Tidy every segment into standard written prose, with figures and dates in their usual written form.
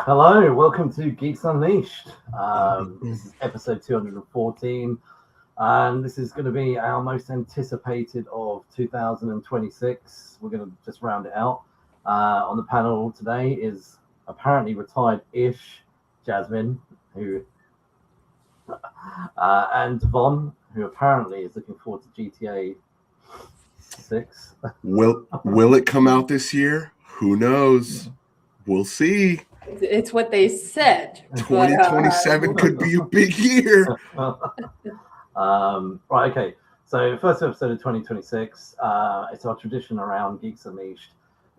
Hello, welcome to Geeks Unleashed. This is episode 214, and this is going to be our most anticipated of 2026. We're going to just round it out. On the panel today is apparently retired-ish Jasmin, who and Devaughn, who apparently is looking forward to GTA 6. Will it come out this year? Who knows? We'll see. It's what they said. 2027 could be a big year. Right, okay. So, first episode of 2026. It's our tradition around Geeks Unleashed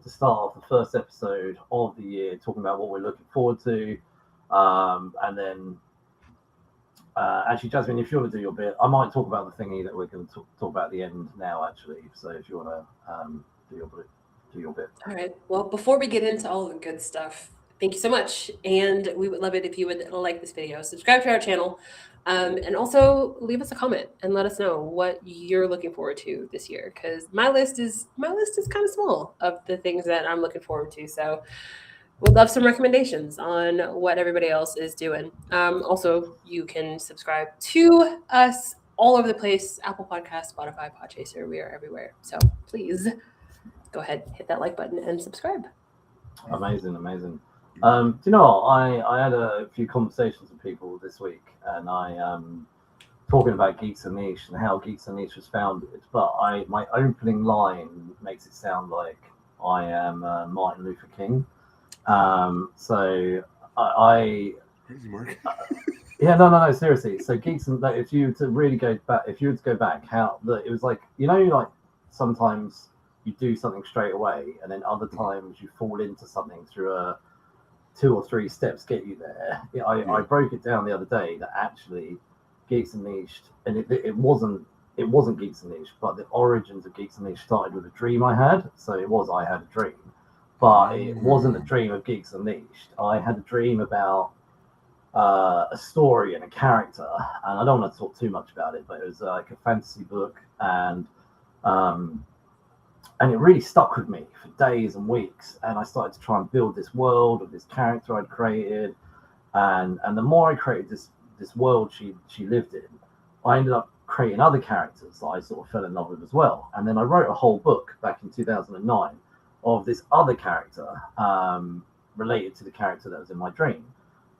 to start off the first episode of the year talking about what we're looking forward to. And then, actually, Jasmine, if you want to do your bit, I might talk about the thingy that we're going to talk about at the end now, actually. So, if you want to do your bit. All right. Well, before we get into all the good stuff, thank you so much. And we would love it if you would like this video, subscribe to our channel, and also leave us a comment and let us know what you're looking forward to this year. Because my list is kind of small of the things that I'm looking forward to. So we'd love some recommendations on what everybody else is doing. Also, you can subscribe to us all over the place: Apple Podcasts, Spotify, Podchaser. We are everywhere. So please go ahead, hit that like button and subscribe. Amazing. Do you know what? I had a few conversations with people this week, and I talking about Geeks Unleashed and how Geeks Unleashed was founded. But my opening line makes it sound like I am Martin Luther King. So I Crazy Mark. yeah, no, seriously. So Geeks and if you were to go back, how it was like, like sometimes you do something straight away, and then other times you fall into something through a 2 or 3 steps get you there. I broke it down the other day that actually Geeks Unleashed, and it wasn't Geeks Unleashed, but the origins of Geeks Unleashed started with a dream I had. So I had a dream, but it wasn't a dream of Geeks Unleashed. I had a dream about a story and a character, and I don't want to talk too much about it, but it was like a fantasy book, and it really stuck with me for days and weeks. And I started to try and build this world of this character I'd created. And the more I created this world she lived in, I ended up creating other characters that I sort of fell in love with as well. And then I wrote a whole book back in 2009 of this other character related to the character that was in my dream.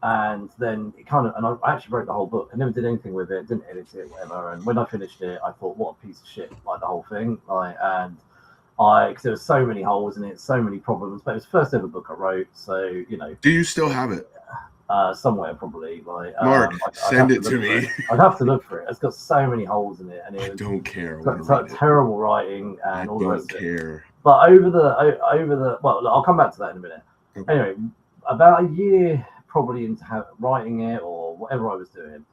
And then and I actually wrote the whole book. I never did anything with it, didn't edit it, whatever. And when I finished it, I thought, what a piece of shit, like the whole thing. Because there were so many holes in it, so many problems. But it was the first ever book I wrote, so Do you still have it? Somewhere probably. Mark, send it to me. I'd have to look for it. It's got so many holes in it, and I don't care. It's like terrible writing and all the rest of it. I don't care. But over the well, I'll come back to that in a minute. Okay. Anyway, about a year probably into writing it or whatever I was doing,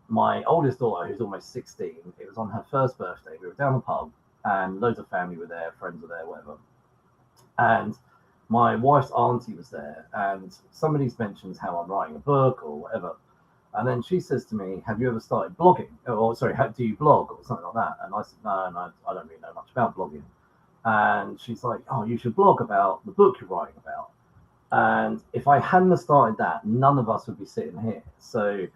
my oldest daughter, who's almost 16, it was on her first birthday. We were down the pub, and loads of family were there, friends were there, whatever. And my wife's auntie was there, and somebody's mentions how I'm writing a book or whatever. And then she says to me, have you ever started blogging? Or sorry, do you blog or something like that? And I said, no, I don't really know much about blogging. And she's like, oh, you should blog about the book you're writing about. And if I hadn't started that, none of us would be sitting here. So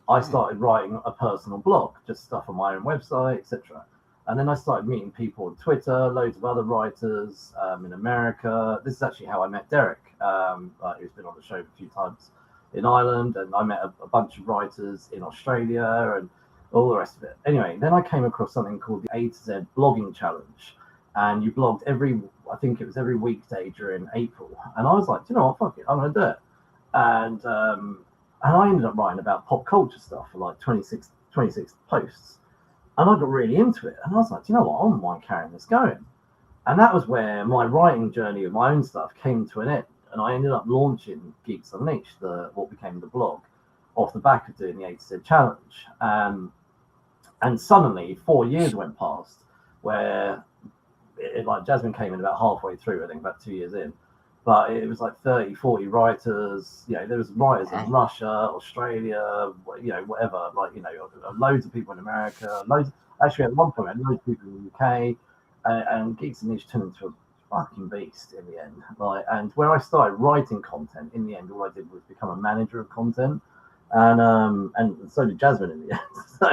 I started writing a personal blog, just stuff on my own website, etc. And then I started meeting people on Twitter, loads of other writers in America. This is actually how I met Derek, who's been on the show a few times in Ireland. And I met a bunch of writers in Australia and all the rest of it. Anyway, then I came across something called the A to Z blogging challenge. And you blogged every weekday during April. And I was like, you know what, fuck it, I'm going to do it. And I ended up writing about pop culture stuff for like 26 posts. And I got really into it. And I was like, you know what, I don't mind carrying this going. And that was where my writing journey of my own stuff came to an end. And I ended up launching Geeks Unleashed, what became the blog, off the back of doing the A to Z challenge. And suddenly 4 years went past where like Jasmin came in about halfway through, I think about 2 years in. But it was like 30, 40 writers. There was writers in Russia, Australia, whatever. Loads of people in America. Actually, at one point, I had loads of people in the UK. And Geeks Unleashed turned into fucking beast in the end. Like, and where I started writing content, in the end, all I did was become a manager of content, and so did Jasmin in the end. So,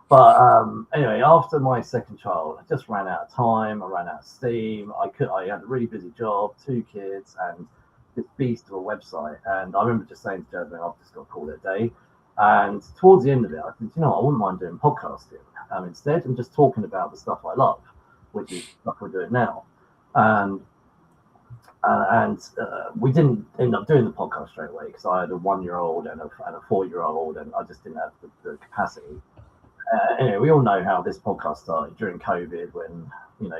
but anyway, after my second child, I just ran out of time. I ran out of steam. I had a really busy job, 2 kids, and this beast of a website. And I remember just saying to Jasmin, I've just got to call it a day. And towards the end of it, I think, I wouldn't mind doing podcasting instead, and just talking about the stuff I love, which is stuff we're doing now. And we didn't end up doing the podcast straight away because I had a 1-year-old and a 4-year-old, and I just didn't have the capacity. Anyway, we all know how this podcast started during COVID, when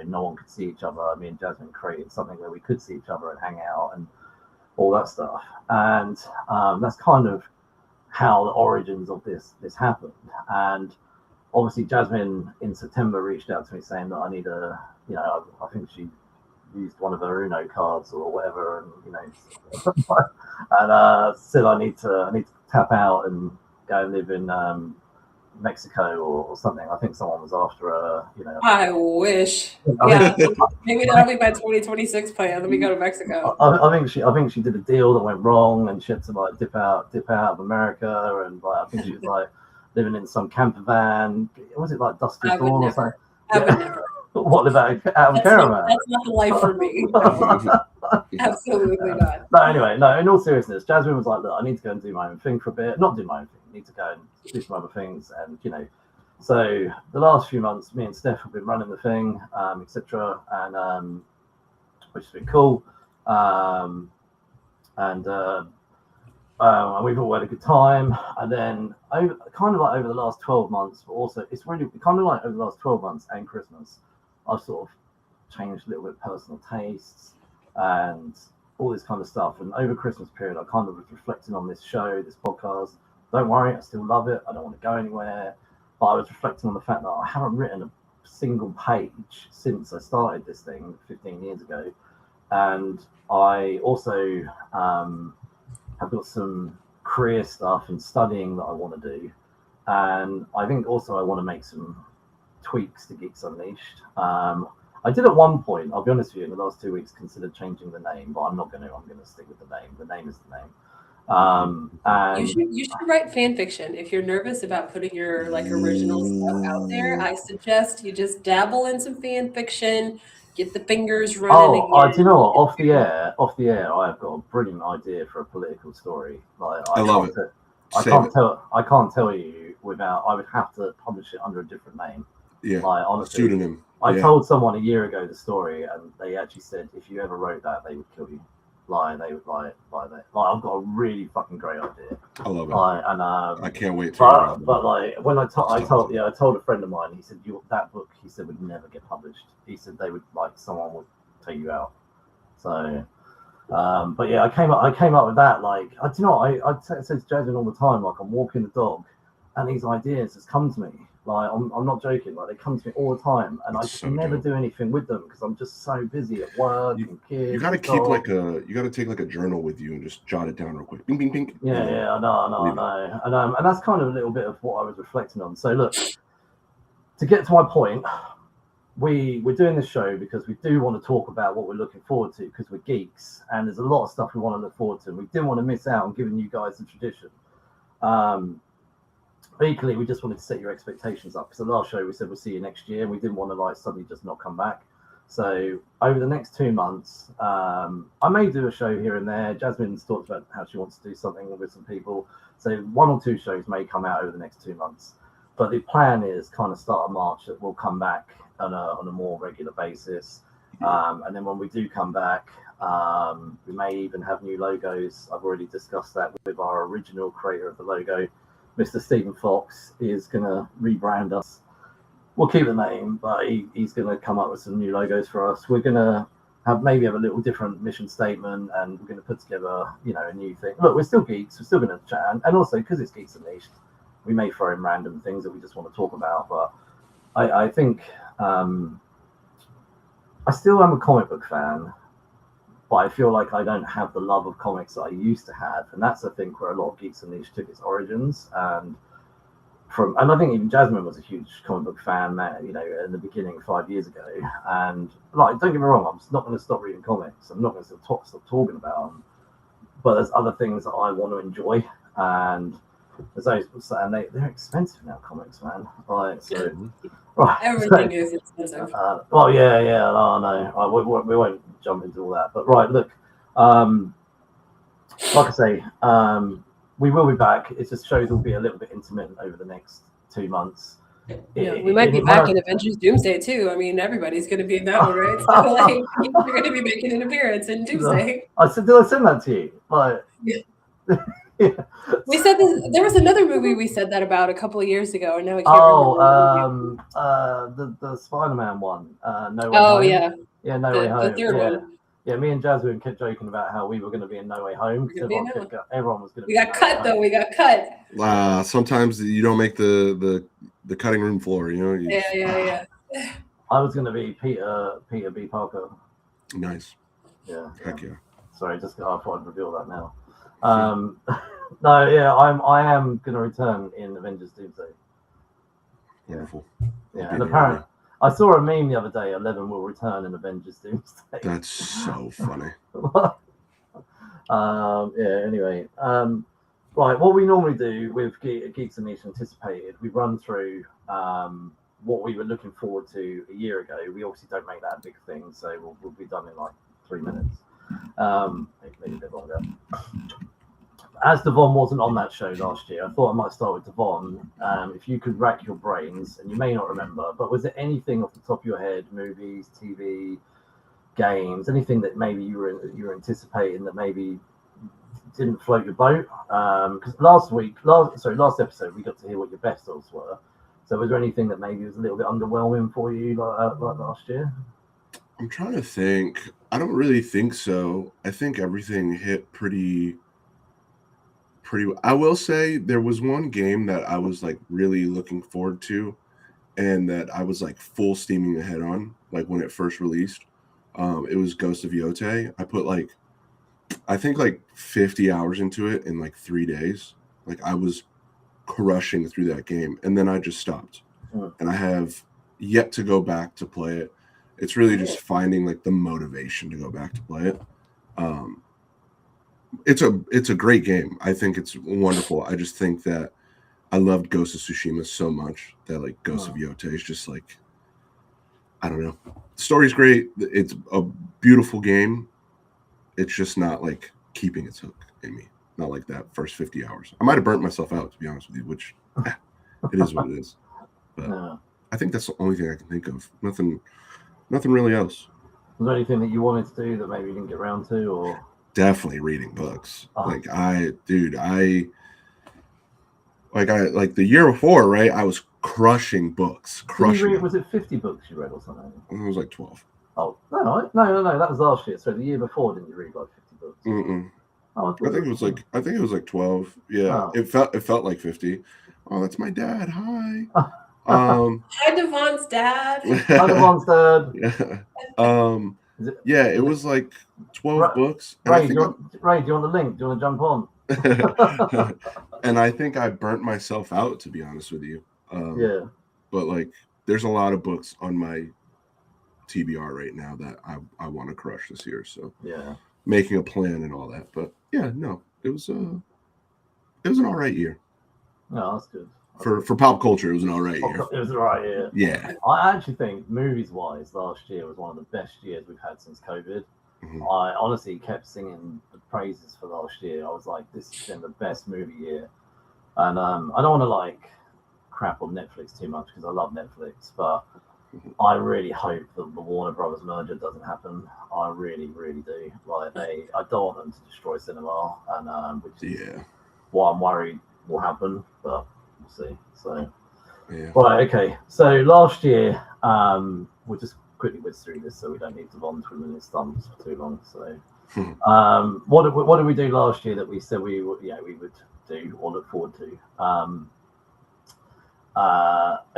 no one could see each other. Me and Jasmin created something where we could see each other and hang out and all that stuff. And that's kind of how the origins of this happened. And obviously, Jasmin in September reached out to me saying that I need I think she used one of her Uno cards or whatever, and and said I need to tap out and go and live in Mexico or something. I think someone was after her. I wish. Yeah, maybe that'll be my 2026 plan. Let me go to Mexico. I think she did a deal that went wrong, and she had to like dip out of America, and like I think she was like living in some camper van. Was it like Dusty Dawn or something? I would never. What about out of caravan? That's not the life for me. No. Absolutely not. No, anyway, no. In all seriousness, Jasmin was like, "Look, I need to go and do my own thing for a bit. Not do my own thing. I need to go and do some other things." And so the last few months, me and Steph have been running the thing, etc., and which has been cool. And we've all had a good time. And then over the last 12 months, but also it's really kind of like over the last 12 months and Christmas, I've sort of changed a little bit of personal tastes and all this kind of stuff. And over Christmas period, I kind of was reflecting on this show, this podcast. Don't worry, I still love it. I don't want to go anywhere. But I was reflecting on the fact that I haven't written a single page since I started this thing 15 years ago. And I also have got some career stuff and studying that I want to do. And I think also I want to make some tweaks to Geeks Unleashed. I did at one point, I'll be honest with you, in the last 2 weeks, considered changing the name, but I'm not going to. I'm going to stick with the name. The name is the name. And you should write fan fiction. If you're nervous about putting your original stuff out there, I suggest you just dabble in some fan fiction, get the fingers running. Do you know what? Off the air, I've got a brilliant idea for a political story. Like I love it. I can't tell you without. I would have to publish it under a different name. Yeah, like honestly, pseudonym. I told someone a year ago the story, and they actually said if you ever wrote that, they would kill you. They would like that. Like I've got a really fucking great idea. I love it. I can't wait. But like when I told a friend of mine, he said that book, he said, would never get published. He said they would someone would take you out. So, but yeah, I came up with that. Like I say to Jasmin all the time, like I'm walking the dog, and these ideas just come to me. Like I'm not joking. Like they come to me all the time, and I just never do anything with them because I'm just so busy at work and kids. You got to keep you got to take a journal with you and just jot it down real quick. Bing, bing, bing. Yeah, I know. And that's kind of a little bit of what I was reflecting on. So look, to get to my point, we're doing this show because we do want to talk about what we're looking forward to because we're geeks, and there's a lot of stuff we want to look forward to. And we didn't want to miss out on giving you guys the tradition. Equally, we just wanted to set your expectations up because the last show we said we'll see you next year, and we didn't want to suddenly just not come back. So over the next 2 months, I may do a show here and there. Jasmin's talked about how she wants to do something with some people, so 1 or 2 shows may come out over the next 2 months. But the plan is kind of start of March that we'll come back on a more regular basis, and then when we do come back, we may even have new logos. I've already discussed that with our original creator of the logo. Mr. Stephen Fox is going to rebrand us. We'll keep the name, but he's going to come up with some new logos for us. We're going to maybe have a little different mission statement, and we're going to put together, a new thing. Look, we're still geeks. We're still going to chat, and also because it's Geeks Unleashed, we may throw in random things that we just want to talk about. But I think I still am a comic book fan. But I feel like I don't have the love of comics that I used to have. And that's, I think, where a lot of Geeks Unleashed took its origins. And and I think even Jasmin was a huge comic book fan, you know, in the beginning 5 years ago. And like, don't get me wrong, I'm not going to stop reading comics. I'm not going to stop talking about them. But there's other things that I want to enjoy, and there's those, and they're expensive now, comics, man. Like, so right, Everything is expensive. Well, yeah, I know. We won't jump into all that. But right, look, like I say, we will be back. It just shows will be a little bit intermittent over the next 2 months. Yeah, we might be back in Avengers Doomsday too. I mean, everybody's going to be in that one, right? So, like, you're going to be making an appearance in Doomsday. Did I send that to you? Like, yeah. We said this. There was another movie we said that about a couple of years ago, and now I can't remember. The Spider-Man one. No Way Home. Yeah, No Way Home. The third one. Yeah, me and Jasmin kept joking about how we were going to be in No Way Home. Everyone was going to. We got cut though. We got cut. Sometimes you don't make the cutting room floor. You know. Yeah. I was going to be Peter B. Parker. Nice. Yeah. Heck yeah. Sorry, I thought I'd reveal that now. No, yeah, I am going to return in Avengers Doomsday. Wonderful. Yeah, and apparently I saw a meme the other day. 11 will return in Avengers Doomsday. That's so funny. Yeah. Anyway, right. What we normally do with Geeks and Niche Anticipated, we run through what we were looking forward to a year ago. We obviously don't make that a big thing, so we'll be done in like 3 minutes. Maybe a bit longer. As Devaughn wasn't on that show last year, I thought I might start with Devaughn. If you could rack your brains, and you may not remember, but was there anything off the top of your head, movies, TV, games, anything that maybe you were anticipating that maybe didn't float your boat? Because last episode we got to hear what your best odds were. So was there anything that maybe was a little bit underwhelming for you like last year? I'm trying to think. I don't really think so. I think everything hit pretty. I will say there was one game that I was like really looking forward to, and that I was like full steaming ahead on, like when it first released. It was Ghost of Yotei. I put I think 50 hours into it in 3 days. Like I was crushing through that game, and then I just stopped. And I have yet to go back to play it. It's really just finding the motivation to go back to play it. It's a great game. I think it's wonderful. I just think that I loved Ghost of Tsushima so much that Ghost of Yotei is just I don't know. The story's great. It's a beautiful game. It's just not keeping its hook in me. Not like that first 50 hours. I might have burnt myself out, to be honest with you, which it is what it is. But I think that's the only thing I can think of. Nothing really else. Was there anything that you wanted to do that maybe you didn't get around to, or? Definitely reading books. The year before, right? I was crushing books. Was it 50 books you read or something? It was 12. Oh no! That was last year. So the year before, didn't you read 50 books? I think it was 12. Yeah, it felt like 50. Oh, that's my dad. Hi. Hi, Devaugh's dad. Hi, Devaugh's dad. Yeah. It was 12 books. Ray, do you want the link? Do you want to jump on? And I think I burnt myself out, to be honest with you. But there's a lot of books on my TBR right now that I want to crush this year. So making a plan and all that. But it was an all right year. No, that's good. For pop culture, it was an all right year. It was an all right year. Yeah. I actually think movies-wise, last year was one of the best years we've had since COVID. Mm-hmm. I honestly kept singing the praises for last year. I was like, this has been the best movie year. And I don't want to crap on Netflix too much because I love Netflix, but I really hope that the Warner Brothers merger doesn't happen. I really, really do. I don't want them to destroy cinema, and which is what I'm worried will happen, but we'll see. So, right, okay. So last year, we'll just quickly whiz through this, so we don't need to run through minute stumps for too long. So, what did we do last year that we said we would do or look forward to?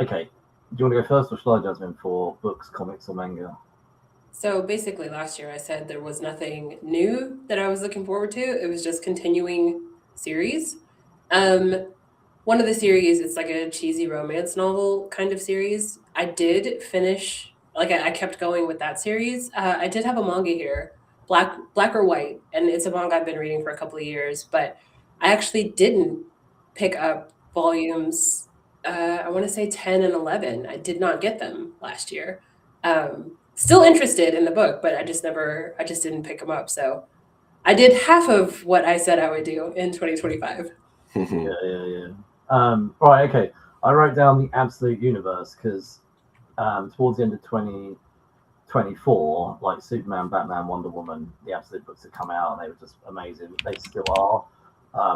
Okay. Do you want to go first, or shall I, Jasmin, for books, comics, or manga? So basically, last year I said there was nothing new that I was looking forward to. It was just continuing series. one of the series, it's like a cheesy romance novel kind of series. I did finish, like I kept going with that series. I did have a manga here, Black or White, and it's a manga I've been reading for a couple of years, but I actually didn't pick up volumes, I want to say 10 and 11. I did not get them last year. Still interested in the book, but I just didn't pick them up. So I did half of what I said I would do in 2025. Yeah. Right, okay. I wrote down the absolute universe because towards the end of 2024, like Superman, Batman, Wonder Woman, the absolute books had come out and they were just amazing. They still are.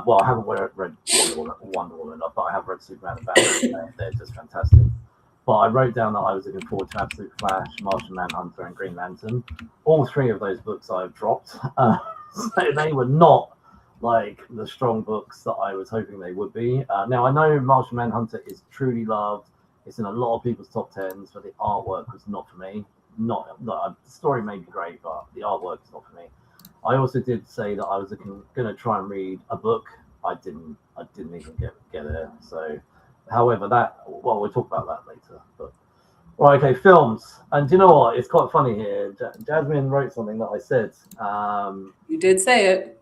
Well, I haven't read Wonder Woman, but I have read Superman and Batman. They're just fantastic. But I wrote down that I was looking forward to Absolute Flash, Martian Manhunter, and Green Lantern. All three of those books I've dropped. So they were not like the strong books that I was hoping they would be. Now I know Martian Manhunter is truly loved. It's in a lot of people's top tens, but the artwork was not for me. Not the story may be great, but the artwork is not for me. I also did say that I was going to try and read a book. I didn't even get there. So, however, we'll talk about that later. But right, okay, films. And do you know what? It's quite funny here. Jasmin wrote something that I said. You did say it.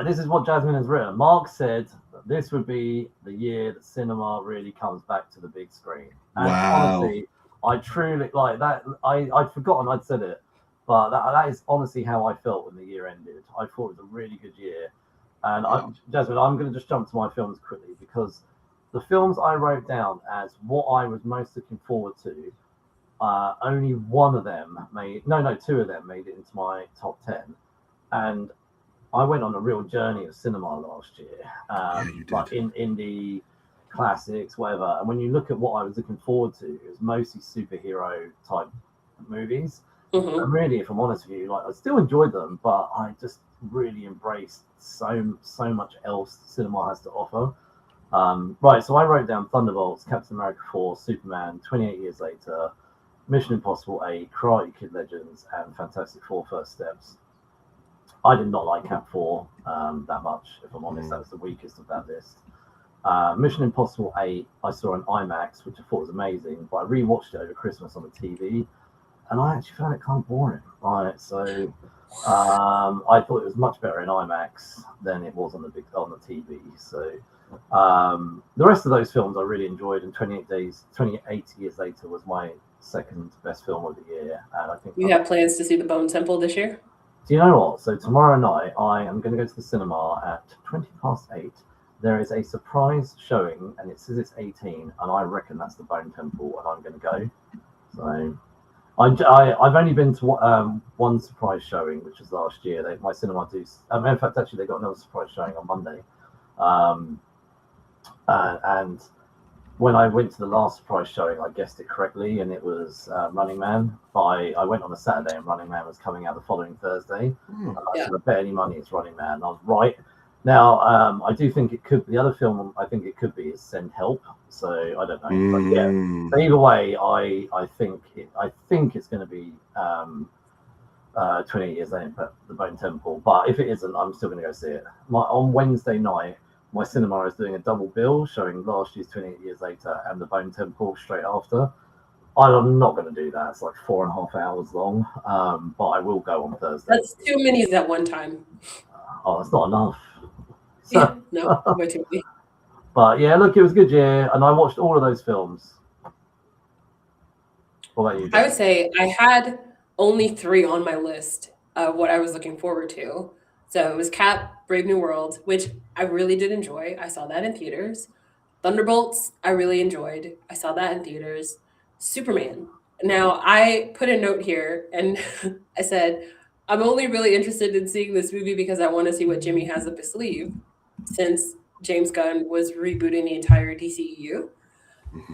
This is what Jasmin has written. Mark said that this would be the year that cinema really comes back to the big screen. And wow. honestly, I truly like that. I'd forgotten I'd said it, but that is honestly how I felt when the year ended. I thought it was a really good year. And Jasmin, I'm going to just jump to my films quickly because the films I wrote down as what I was most looking forward to, only one of them two of them made it into my top 10. And I went on a real journey of cinema last year, like in indie classics, whatever. And when you look at what I was looking forward to, it was mostly superhero type movies. Mm-hmm. And really, if I'm honest with you, like I still enjoyed them, but I just really embraced so much else cinema has to offer. Right, so I wrote down Thunderbolts, Captain America 4, Superman, 28 Years Later, Mission Impossible 8, Karate Kid Legends, and Fantastic Four: First Steps. I did not like Cap 4 that much, if I'm honest. That was the weakest of that list. Mission Impossible 8, I saw in IMAX, which I thought was amazing, but I rewatched it over Christmas on the TV, and I actually found it kind of boring. Right, so I thought it was much better in IMAX than it was on the TV. So the rest of those films I really enjoyed, and 28 Years Later was my second best film of the year. And I think you have plans to see The Bone Temple this year? Do you know what? So tomorrow night, I am going to go to the cinema at 8:20. There is a surprise showing, and it says it's 18, and I reckon that's the Bone Temple, and I'm going to go. So I've only been to one surprise showing, which was last year. My cinema do. In fact, actually, they got another surprise showing on Monday. And when I went to the last surprise showing, I guessed it correctly, and it was Running Man. I went on a Saturday, and Running Man was coming out the following Thursday. I said, I bet any money it's Running Man. I was right. Now, I do think it could. The other film I think it could be is Send Help. So I don't know. But yeah. So either way, I think it's going to be 28 Years Later, The Bone Temple. But if it isn't, I'm still going to go see it. On Wednesday night, my cinema is doing a double bill showing last year's 28 Years Later and The Bone Temple straight after. I'm not going to do that. It's like 4.5 hours long. But I will go on Thursday. That's too many at one time. Oh, that's not enough. So, yeah, no, way too many. But yeah, look, it was a good year, and I watched all of those films. What about you? I would say I had only 3 on my list of what I was looking forward to. So it was Cap, Brave New World, which I really did enjoy. I saw that in theaters. Thunderbolts, I really enjoyed. I saw that in theaters. Superman. Now, I put a note here, and I said, I'm only really interested in seeing this movie because I want to see what Jimmy has up his sleeve, since James Gunn was rebooting the entire DCEU.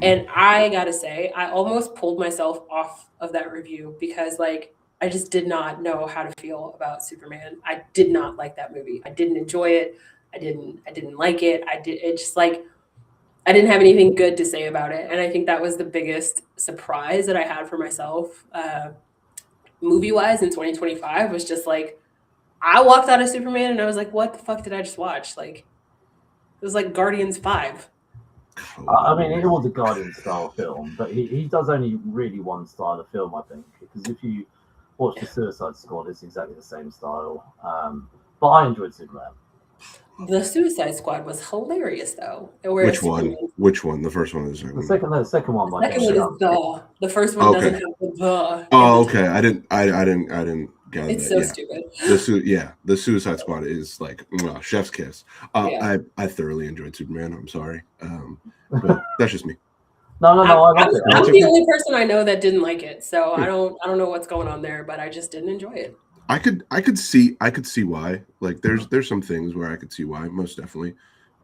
And I gotta say, I almost pulled myself off of that review because, like, I just did not know how to feel about Superman. I did not like that movie. I didn't enjoy it. I didn't like it. I didn't have anything good to say about it. And I think that was the biggest surprise that I had for myself, movie-wise in 2025, was just like, I walked out of Superman and I was like, what the fuck did I just watch? Like, It was like Guardians 5. I mean, it was a Guardian style film, but he does only really one style of film, I think. Because if you watch the Suicide Squad, it's exactly the same style. But I enjoyed Superman. The Suicide Squad was hilarious, though. Which one? Which one? The first one or the second? The second one. The second one is the first one Okay. doesn't have the. Oh, okay. I didn't gather It's that. so Yeah. stupid. The Suicide Squad is like chef's kiss. Yeah. I thoroughly enjoyed Superman. I'm sorry, but that's just me. No, I like it. I'm the only person I know that didn't like it, so I don't know what's going on there, but I just didn't enjoy it. I could see why. Like there's some things where I could see why, most definitely.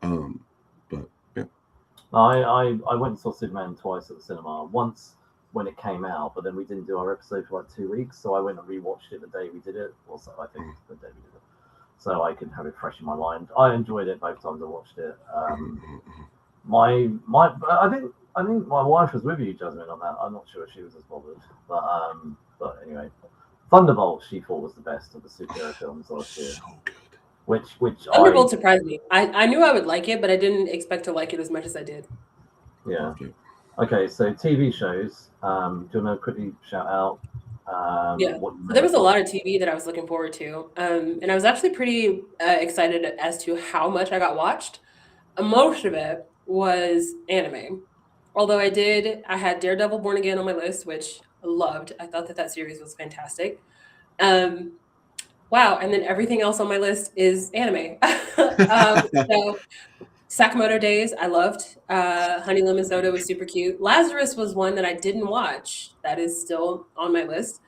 But yeah. I went and saw Superman twice at the cinema. Once when it came out, but then we didn't do our episode for like 2 weeks, so I went and rewatched it the day we did it. Also, I think the day we did it, so I could have it fresh in my mind. I enjoyed it both times I watched it. I think my wife was with you, Jasmin, on that. I'm not sure if she was as bothered, but anyway, Thunderbolt she thought was the best of the superhero films last year. So good. Which Thunderbolt surprised me. I knew I would like it, but I didn't expect to like it as much as I did. Yeah. Okay, so TV shows. Do you want to quickly shout out? So there was a lot of TV that I was looking forward to, and I was actually pretty excited as to how much I got watched. Most of it was anime. Although I had Daredevil Born Again on my list, which I loved. I thought that series was fantastic. Wow, and then everything else on my list is anime. So Sakamoto Days, I loved. Honey Lemon Soda was super cute. Lazarus was one that I didn't watch. That is still on my list.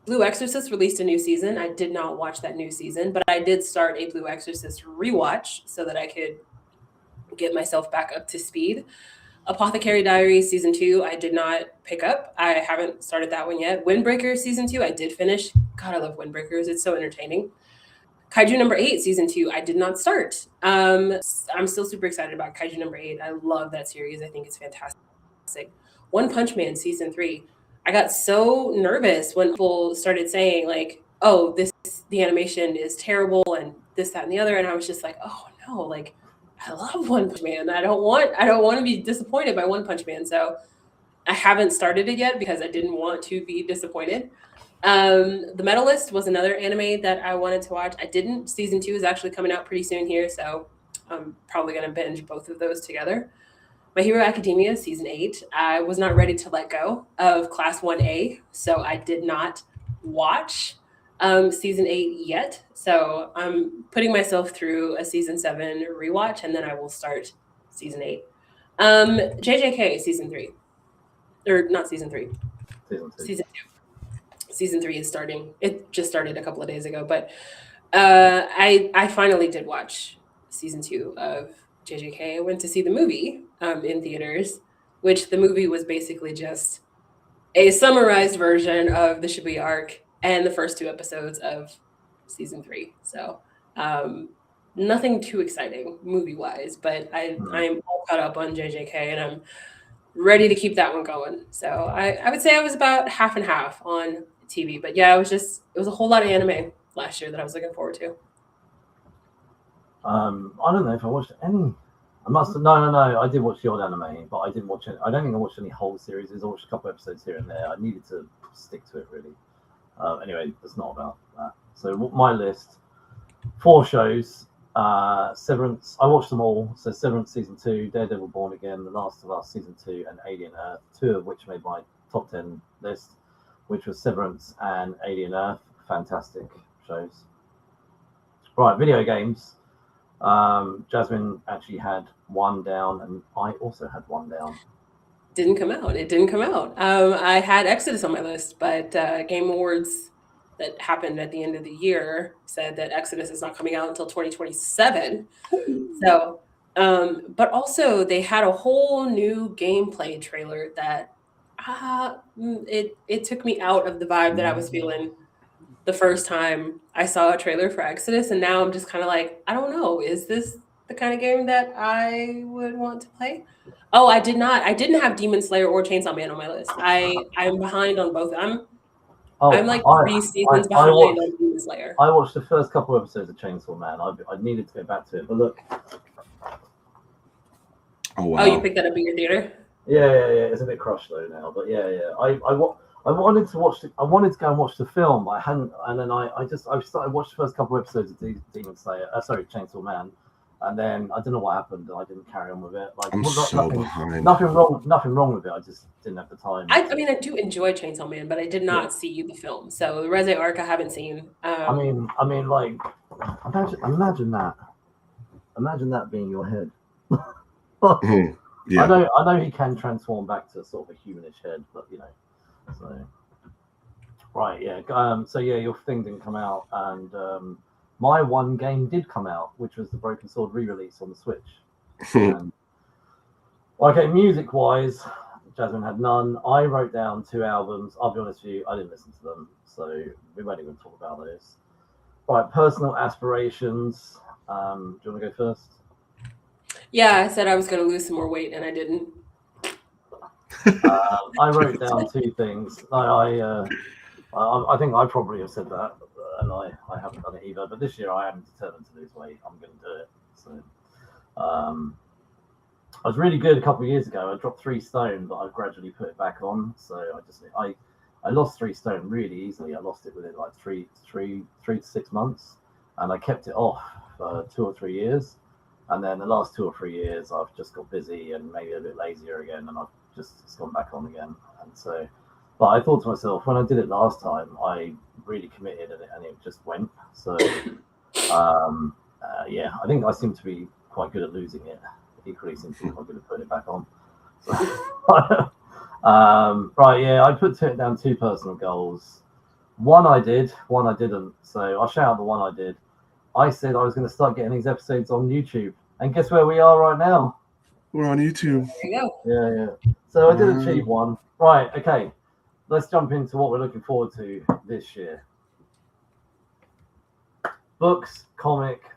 Blue Exorcist released a new season. I did not watch that new season, but I did start a Blue Exorcist rewatch so that I could get myself back up to speed. Apothecary Diaries season 2, I did not pick up. I haven't started that one yet. Windbreaker season 2, I did finish. God, I love Windbreakers. It's so entertaining. Kaiju number 8 season 2, I did not start. I'm still super excited about Kaiju number 8. I love that series. I think it's fantastic. One Punch Man season 3. I got so nervous when people started saying like, "Oh, the animation is terrible," and this, that, and the other, and I was just like, "Oh no!" Like, I love One Punch Man. I don't want to be disappointed by One Punch Man. So I haven't started it yet because I didn't want to be disappointed. The Medalist was another anime that I wanted to watch. I didn't. Season 2 is actually coming out pretty soon here, so I'm probably going to binge both of those together. My Hero Academia season 8. I was not ready to let go of Class 1A, so I did not watch season 8 yet. So I'm putting myself through a season 7 rewatch, and then I will start season 8. JJK season 3, or not season 3, season 2. Season 3 is starting. It just started a couple of days ago, but I finally did watch season 2 of JJK. I went to see the movie in theaters, which the movie was basically just a summarized version of the Shibuya arc and the first 2 episodes of season 3. So nothing too exciting movie-wise, but I'm all caught up on JJK and I'm ready to keep that one going. So I would say I was about half and half on TV, but yeah, it was a whole lot of anime last year that I was looking forward to. I don't know if I watched any. I must have. No. I did watch the odd anime, but I didn't watch it. I don't think I watched any whole series. I watched a couple episodes here and there. I needed to stick to it really. Anyway, it's not about that. So my list: 4 shows. Severance. I watched them all. So Severance season 2, Daredevil Born Again, The Last of Us season 2, and Alien Earth. 2 of which made my top 10 list, which was Severance and Alien Earth. Fantastic shows. Right, video games. Jasmin actually had 1 down, and I also had 1 down. It didn't come out. I had Exodus on my list, but Game Awards that happened at the end of the year said that Exodus is not coming out until 2027. So, but also they had a whole new gameplay trailer that it took me out of the vibe that I was feeling the first time I saw a trailer for Exodus, and now I'm just kind of like, I don't know, is this the kind of game that I would want to play? Oh, I didn't have Demon Slayer or Chainsaw Man on my list. I'm behind on both. I'm like 3 seasons behind on Demon Slayer. I watched the first couple episodes of Chainsaw Man. I needed to go back to it, but look, Oh wow. Oh, you picked that up at your theater? Yeah. It's a bit crushed though now, but yeah. I wanted to watch. I wanted to go and watch the film, but I hadn't. And then I started watching the first couple of episodes of Demon Slayer. Chainsaw Man, and then I don't know what happened. I didn't carry on with it. Like I'm so behind. Nothing wrong with it. I just didn't have the time. I mean, I do enjoy Chainsaw Man, but I did not see the film. So the Resi arc I haven't seen. I mean, like, imagine that. Imagine that being your head. Yeah. I know he can transform back to sort of a humanish head, but you know. So, right, yeah. So yeah, your thing didn't come out, and my one game did come out, which was the Broken Sword re-release on the Switch. Okay, music-wise, Jasmin had none. I wrote down 2 albums. I'll be honest with you, I didn't listen to them, so we won't even talk about those. Right, personal aspirations. Do you want to go first? Yeah, I said I was going to lose some more weight, and I didn't. I wrote down 2 things. I think I probably have said that, and I haven't done it either. But this year I am determined to lose weight. I'm going to do it. So, I was really good a couple of years ago. I dropped 3 stone, but I've gradually put it back on. So I lost 3 stone really easily. I lost it within like 3 to 6 months, and I kept it off for 2 or 3 years. And then the last 2 or 3 years, I've just got busy and maybe a bit lazier again, and it's gone back on again. And so, but I thought to myself, when I did it last time, I really committed and it just went. So, yeah, I think I seem to be quite good at losing it. Equally seem to be quite good at putting it back on. So, right, yeah, I put down 2 personal goals. One I did, one I didn't. So I'll shout out the one I did. I said I was going to start getting these episodes on YouTube, and guess where we are right now? We're on YouTube. There you go. Yeah. So I did achieve one. Right, okay. Let's jump into what we're looking forward to this year. Books, comics,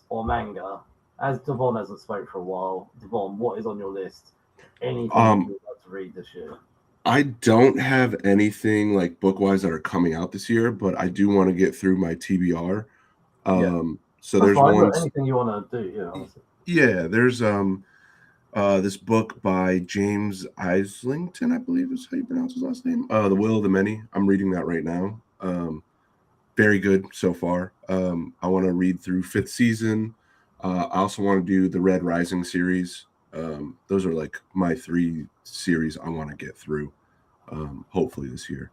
or manga. As Devaughn hasn't spoken for a while, Devaughn, what is on your list? Anything you'd like to read this year? I don't have anything like book-wise that are coming out this year, but I do want to get through my TBR. So there's one. Anything you want to do? Yeah. Honestly. Yeah, there's this book by James Islington, I believe is how you pronounce his last name. The Will of the Many. I'm reading that right now. Very good so far. I want to read through 5th season. I also want to do the Red Rising series. Those are like my 3 series I want to get through, hopefully this year.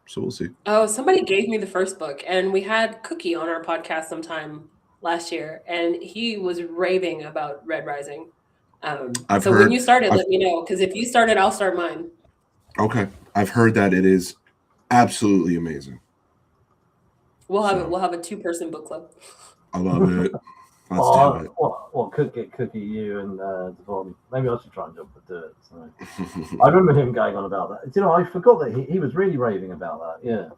So we'll see. Oh, somebody gave me the first book, and we had Cookie on our podcast sometime last year, and he was raving about Red Rising. When you start it, let me know, because if you start it, I'll start mine. Okay, I've heard that it is absolutely amazing. We'll have a 2-person book club. I love it. Let's do it. What could get Cookie, you, and Devaughn? Maybe I should try and jump and do it. So. I remember him going on about that. Do you know, I forgot that he was really raving about that. Yeah.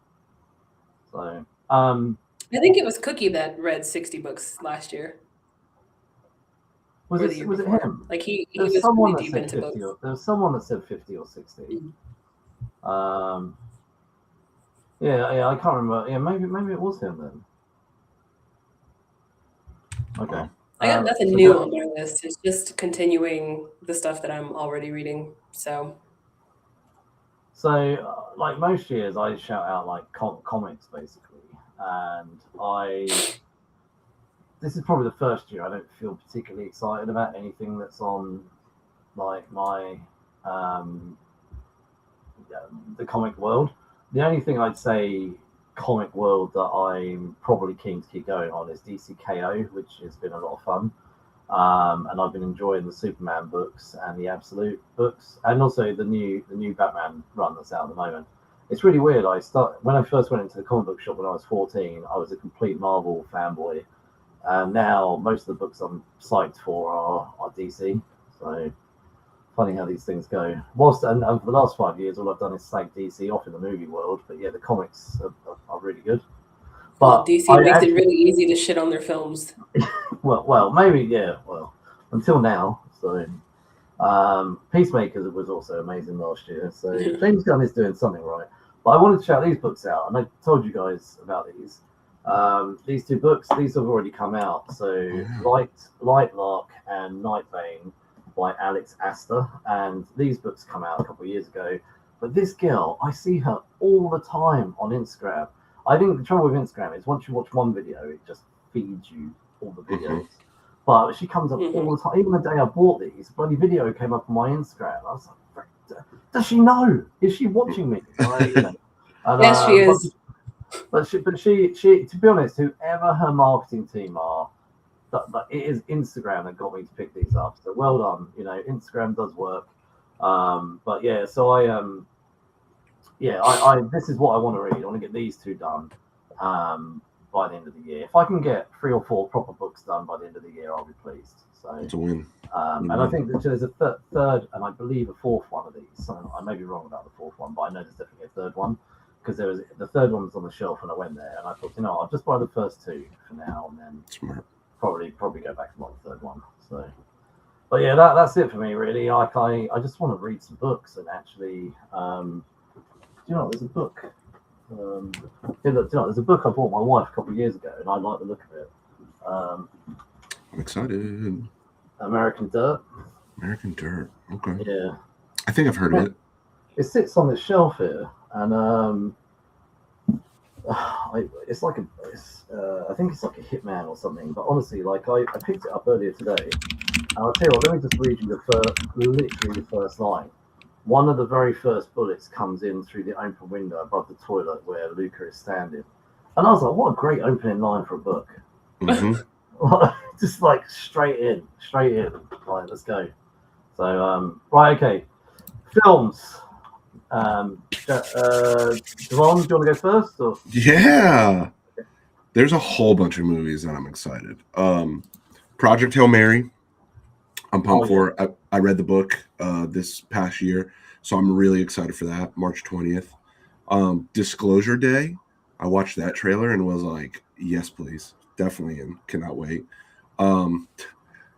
So, I think it was Cookie that read 60 books last year. Was it him? Like he was really deep into books. There was someone that said 50 or 60. Mm-hmm. Yeah, I can't remember. Yeah, maybe it was him then. Okay. I got nothing new on my list. It's just continuing the stuff that I'm already reading. So, like most years, I shout out like comics basically, and this is probably the first year I don't feel particularly excited about anything that's on like my the comic world. The only thing I'd say comic world that I'm probably keen to keep going on is DC KO, which has been a lot of fun. And I've been enjoying the Superman books and the Absolute books, and also the new Batman run that's out at the moment. It's really weird. When I first went into the comic book shop when I was 14, I was a complete Marvel fanboy, and now most of the books I'm psyched for are DC. So funny how these things go. And for the last 5 years, all I've done is slag DC off in the movie world. But yeah, the comics are really good. But DC makes it really easy to shit on their films. well, maybe, yeah. Well, until now. So, Peacemaker was also amazing last year. So James Gunn is doing something right. But I wanted to shout these books out, and I told you guys about these. These two books, these have already come out. So Lightlark and Night Vane by Alex Astor, and these books come out a couple of years ago. But this girl, I see her all the time on Instagram. I think the trouble with Instagram is once you watch one video, it just feeds you all the videos. But she comes up all the time. Even the day I bought these, a bloody video came up on my Instagram. I was like, does she know? Is she watching me? And, yes, she is. But she, to be honest, whoever her marketing team are, that it is Instagram that got me to pick these up. So well done. Instagram does work. But yeah, so I this is what I want to read. I want to get these two done by the end of the year. If I can get 3 or 4 proper books done by the end of the year, I'll be pleased. So it's a win. And I think that there's a third and I believe a fourth one of these. So I may be wrong about the fourth one, but I know there's definitely a third one because the third one was on the shelf and I went there and I thought, I'll just buy the first 2 for now and then probably go back to buy the third one. So, but yeah, that's it for me really. Like I just want to read some books and actually, there's a book. There's a book I bought my wife a couple of years ago and I like the look of it. I'm excited. American Dirt. American Dirt. Okay. Yeah. I think I've heard of it. It sits on the shelf here, and it's like I think it's like a Hitman or something. But honestly, like I picked it up earlier today, and I'll tell you what. Let me just read you literally the first line. One of the very first bullets comes in through the open window above the toilet where Luca is standing, and I was like, "What a great opening line for a book!" Just like straight in. Right, let's go. So, right, okay. Films. Devaughn, do you want to go first? Or? Yeah. There's a whole bunch of movies that I'm excited. Project Hail Mary. I'm pumped for. I read the book this past year, so I'm really excited for that. March 20th. Disclosure Day. I watched that trailer and was like, yes, please. Definitely in. Cannot wait.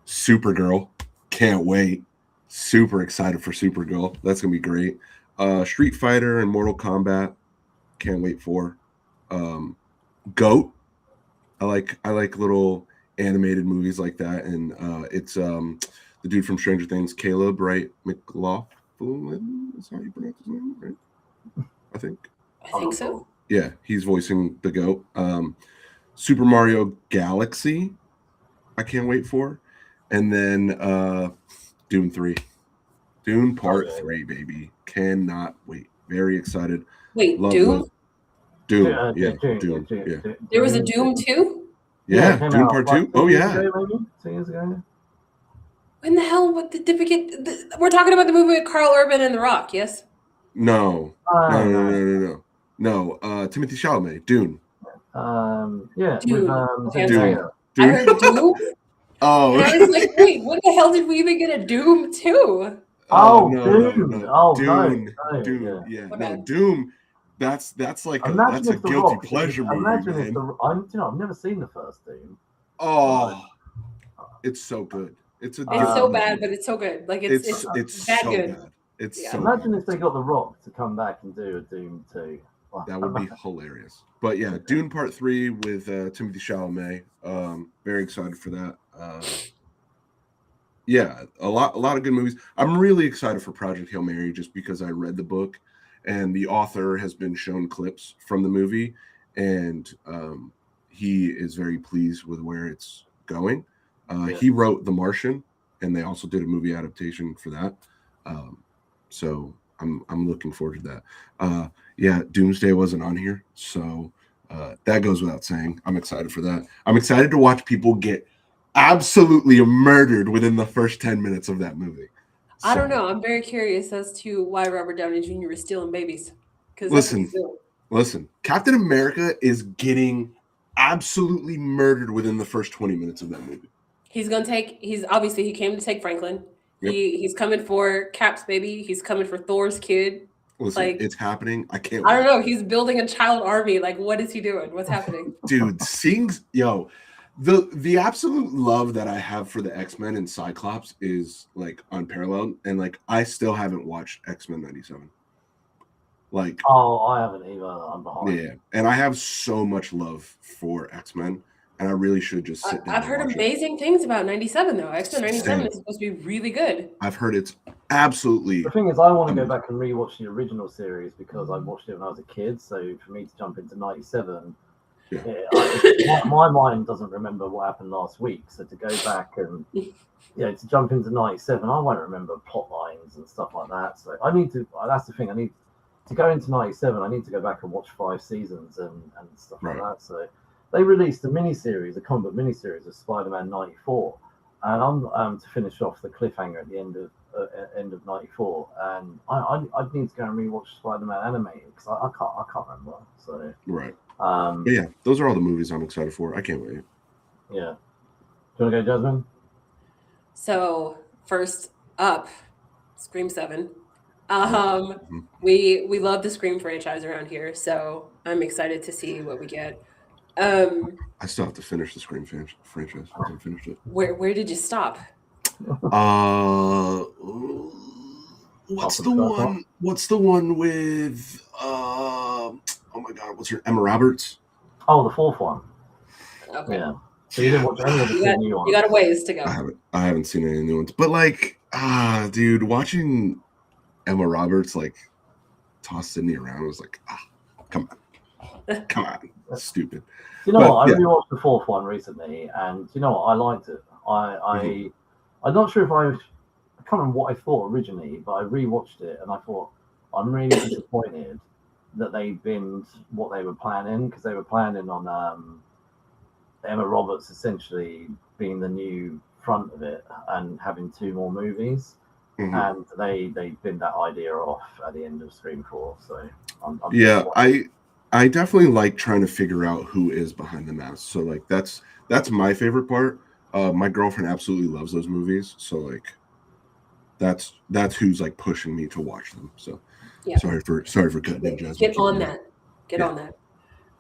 Supergirl. Can't wait. Super excited for Supergirl. That's going to be great. Street Fighter and Mortal Kombat. Can't wait for. GOAT. I like little animated movies like that. And it's the dude from Stranger Things, Caleb, right? McLaughlin. Is how you pronounce his name, right? I think so. Yeah, he's voicing the GOAT. Super Mario Galaxy, I can't wait for. And then Dune 3. Dune Part 3, baby. Cannot wait. Very excited. Wait, Doom? Doom. Doom. Yeah. There was a Doom 2? Yeah, Doom Part 2. Oh, yeah. 2 years ago. When the hell did we get... We're talking about the movie with Carl Urban and The Rock, yes? No. No. Timothy Chalamet, Dune. Yeah. Dune. Dune. I heard Doom. Oh. And I was like, wait, when the hell did we even get a Doom 2? Dune. Dune. Dune. Yeah. No, Doom. That's like that's a guilty pleasure movie. Imagine if I've never seen the first Doom. Oh, it's so good. It's so bad, but it's so good. Like it's that so good. Bad. It's so imagine bad. if they got The Rock to come back and do a Doom 2. That would be hilarious. But yeah, Dune Part 3 with Timothy Chalamet. Very excited for that. Yeah, a lot of good movies. I'm really excited for Project Hail Mary just because I read the book and the author has been shown clips from the movie and he is very pleased with where it's going. He wrote The Martian and they also did a movie adaptation for that. So I'm looking forward to that. Yeah, Doomsday wasn't on here, so that goes without saying. I'm excited for that. I'm excited to watch people get absolutely murdered within the first 10 minutes of that movie. I don't know. I'm very curious as to why Robert Downey Jr. is stealing babies. Listen, Captain America is getting absolutely murdered within the first 20 minutes of that movie. He came to take Franklin. Yep. He's coming for Cap's baby. He's coming for Thor's kid. Listen, it's happening. I can't wait. I don't know. He's building a child army. Like, what is he doing? What's happening? Dude, the absolute love that I have for the X-Men and Cyclops is like unparalleled. And like I still haven't watched X-Men 97. Like, Oh, I haven't either. I'm behind. yeah, and I have so much love for X-Men, and I really should just sit down I've and heard watch amazing things about 97 though. X-Men 97 Same. is supposed to be really good. I've heard it's absolutely The thing is, I want to go amazing. back and rewatch the original series because I watched it when I was a kid. So for me to jump into 97, my mind doesn't remember what happened last week. So to go back and to jump into 97, I won't remember plot lines and stuff like that. So I need to. That's the thing. I need to go into 97. I need to go back and watch 5 seasons and stuff like that. So they released a miniseries, a comic book miniseries of Spider-Man 94, and I'm to finish off the cliffhanger at the end of 94, and I'd need to go and rewatch Spider-Man animated because I can't remember. So but yeah, those are all the movies I'm excited for. I can't wait. Yeah. Do you want to go, Jasmin? So first up, Scream 7. We love the Scream franchise around here, so I'm excited to see what we get. I still have to finish the Scream franchise. I haven't finished it. Where did you stop? What's the one? What's the one with? Oh my God, what's her? Emma Roberts. Oh, the 4th one. Okay. Yeah. So you didn't watch any of the new ones. You got a ways to go. I haven't seen any new ones, but like, dude, watching Emma Roberts like toss Sydney around was like, come on, that's stupid. You know what? I rewatched the 4th one recently, and you know what? I liked it. I'm not sure if I can't remember what I thought originally, but I rewatched it and I thought I'm really disappointed that they binned what they were planning, because they were planning on Emma Roberts essentially being the new front of it and having 2 more movies, and they binned that idea off at the end of Scream 4. So I definitely like trying to figure out who is behind the mask. So like that's my favorite part. My girlfriend absolutely loves those movies, so like that's who's like pushing me to watch them. So sorry for cutting in, Jasmin. Get on that.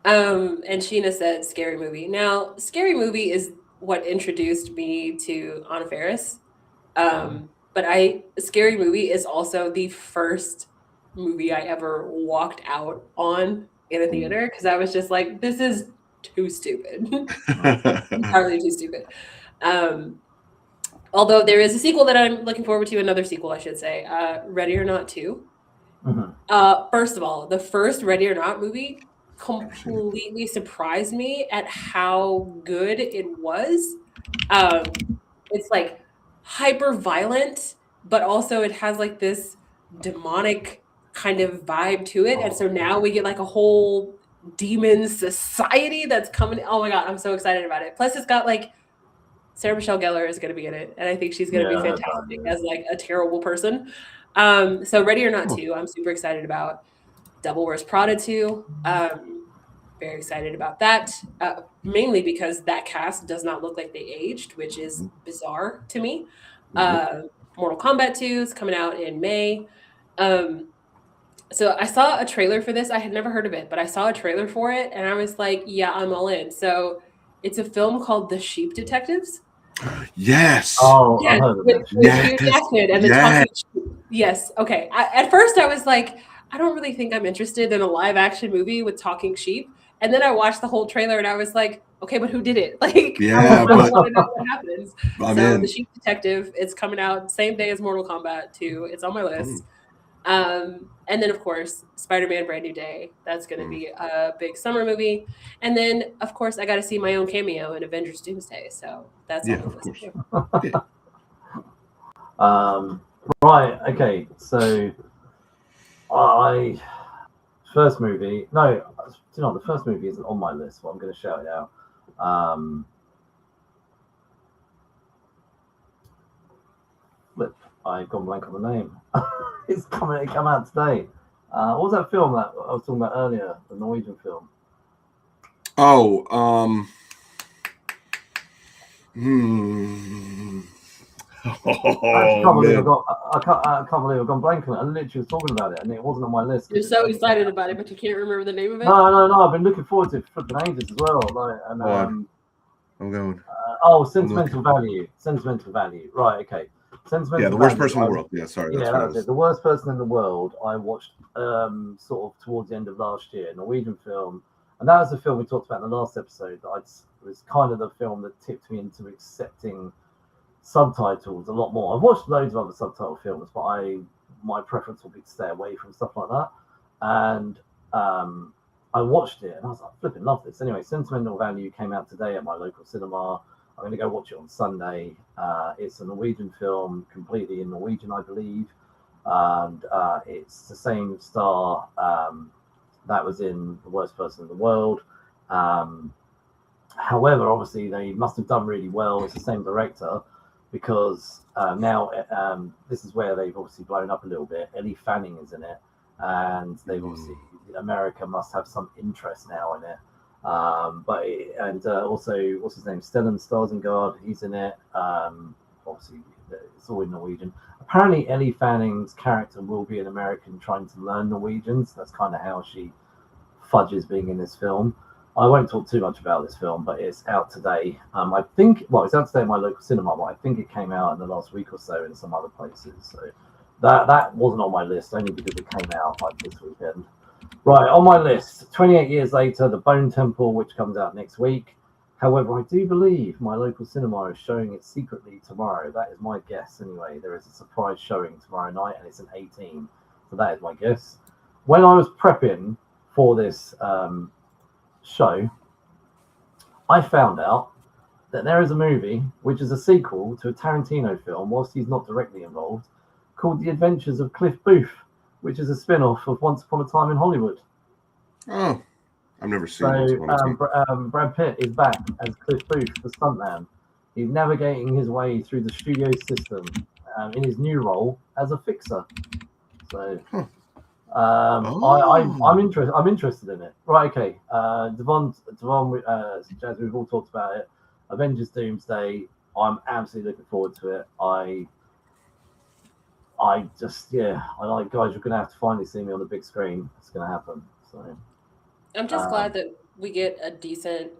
And Sheena said Scary Movie. Now, Scary Movie is what introduced me to Anna Faris. But Scary Movie is also the first movie I ever walked out on in a theater, because I was just like, this is too stupid. Entirely too stupid. Although there is a sequel that I'm looking forward to, another sequel, I should say, Ready or Not 2. First of all, the first Ready or Not movie completely surprised me at how good it was. It's like hyper violent, but also it has like this demonic kind of vibe to it. And so now we get like a whole demon society that's coming. Oh my God, I'm so excited about it. Plus it's got like Sarah Michelle Gellar is going to be in it, and I think she's going to be fantastic as like a terrible person. So Ready or Not 2, I'm super excited about. Devil Wears Prada 2, very excited about that, mainly because that cast does not look like they aged, which is bizarre to me. Mortal Kombat 2 is coming out in May. So I saw a trailer for this. I had never heard of it, but I saw a trailer for it, and I was like, yeah, I'm all in. So it's a film called The Sheep Detectives. Yes. Oh, yes, with Jasmin and the talking sheep. Yes. Okay. At first, I was like, I don't really think I'm interested in a live action movie with talking sheep. And then I watched the whole trailer, and I was like, okay, but who did it? Like, I want to know what happens. The Sheep Detective, it's coming out same day as Mortal Kombat 2. It's on my list. And then, of course, Spider-Man Brand New Day. That's going to be a big summer movie. And then, of course, I got to see my own cameo in Avengers Doomsday. So that's on the list too. Right. Okay. So first movie. No, you know, the first movie isn't on my list, but I'm going to shout it out. I've gone blank on the name. It come out today. What was that film that I was talking about earlier? The Norwegian film. Oh, I can't believe I've gone blank on it. I literally was talking about it, and it wasn't on my list. You're so excited about it, but you can't remember the name of it. No. I've been looking forward to it for flipping ages as well. Like, and I'm going. Sentimental Value. Sentimental Value. Right. Okay. Sentimental the worst Value, person in the world. Yeah, sorry. That's yeah, what that I was was. it. The Worst Person in the World. I watched sort of towards the end of last year, Norwegian film, and that was the film we talked about in the last episode. It was kind of the film that tipped me into accepting subtitles a lot more. I've watched loads of other subtitle films, but my preference will be to stay away from stuff like that. And I watched it and I was like, flipping love this. Anyway, Sentimental Value came out today at my local cinema. I'm going to go watch it on Sunday. It's a Norwegian film, completely in Norwegian, I believe. And it's the same star that was in The Worst Person in the World. However, obviously, they must have done really well. It's the same director because now this is where they've obviously blown up a little bit. Ellie Fanning is in it. And they've obviously, America must have some interest now in it. Also, what's his name? Stellan Skarsgård, he's in it. Obviously, it's all in Norwegian. Apparently, Ellie Fanning's character will be an American trying to learn Norwegian. So that's kind of how she fudges being in this film. I won't talk too much about this film, but it's out today. I think, it's out today at my local cinema, but I think it came out in the last week or so in some other places. So that wasn't on my list, only because it came out like this weekend. Right, on my list, 28 years later, The Bone Temple, which comes out next week. However, I do believe my local cinema is showing it secretly tomorrow. That is my guess anyway. There is a surprise showing tomorrow night, and it's an 18. So that is my guess. When I was prepping for this show, I found out that there is a movie which is a sequel to a Tarantino film, whilst he's not directly involved, called The Adventures of Cliff Booth, which is a spin-off of Once Upon a Time in Hollywood. Oh, I've never seen Once Upon a Time. Brad Pitt is back as Cliff Booth, the stuntman. He's navigating his way through the studio system in his new role as a fixer. So, I'm interested in it. Right, okay. Devaughn, Jazz, we've all talked about it. Avengers Doomsday. I'm absolutely looking forward to it. I like, guys, you're gonna have to finally see me on the big screen. It's gonna happen. So I'm just glad that we get a decent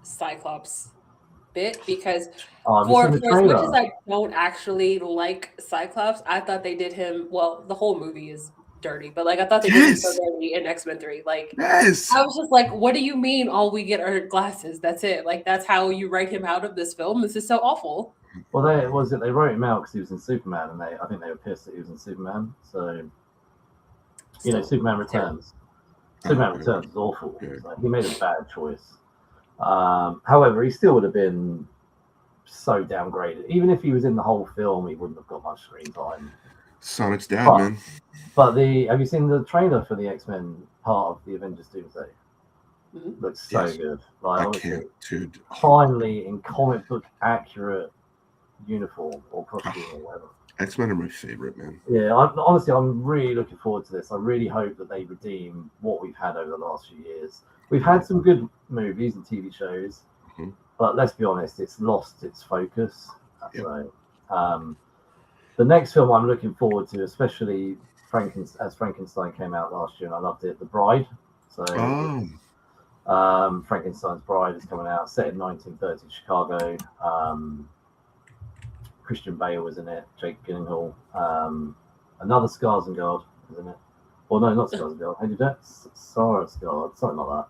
Cyclops bit, because for as much as I don't actually like Cyclops, I thought they did him well. The whole movie is dirty, but I thought they did him so dirty in X-Men 3. Yes. I was just like, what do you mean all we get are glasses? That's it. That's how you write him out of this film? This is so awful. Well, they wrote him out because he was in Superman, and I think they were pissed that he was in Superman. So, Superman Returns. Superman Returns is awful. He made a bad choice. However, he still would have been so downgraded. Even if he was in the whole film, he wouldn't have got much screen time. Sonic's dad, man. But have you seen the trailer for the X-Men part of the Avengers Doomsday? Mm-hmm. Looks so good. I can't, dude. Finally, in comic book accurate uniform or costume or whatever. X-Men are my favorite, man. Yeah, honestly, I'm really looking forward to this. I really hope that they redeem what we've had over the last few years. We've had some good movies and TV shows, but let's be honest, it's lost its focus. Yep. So, the next film I'm looking forward to, especially as Frankenstein came out last year, and I loved it, The Bride. So, Frankenstein's Bride is coming out, set in 1930 Chicago. Christian Bale was in it, Jake Gyllenhaal, another Skarsgård was in it. Well, no, not Skarsgård. How do you do that? Skarsgård, something like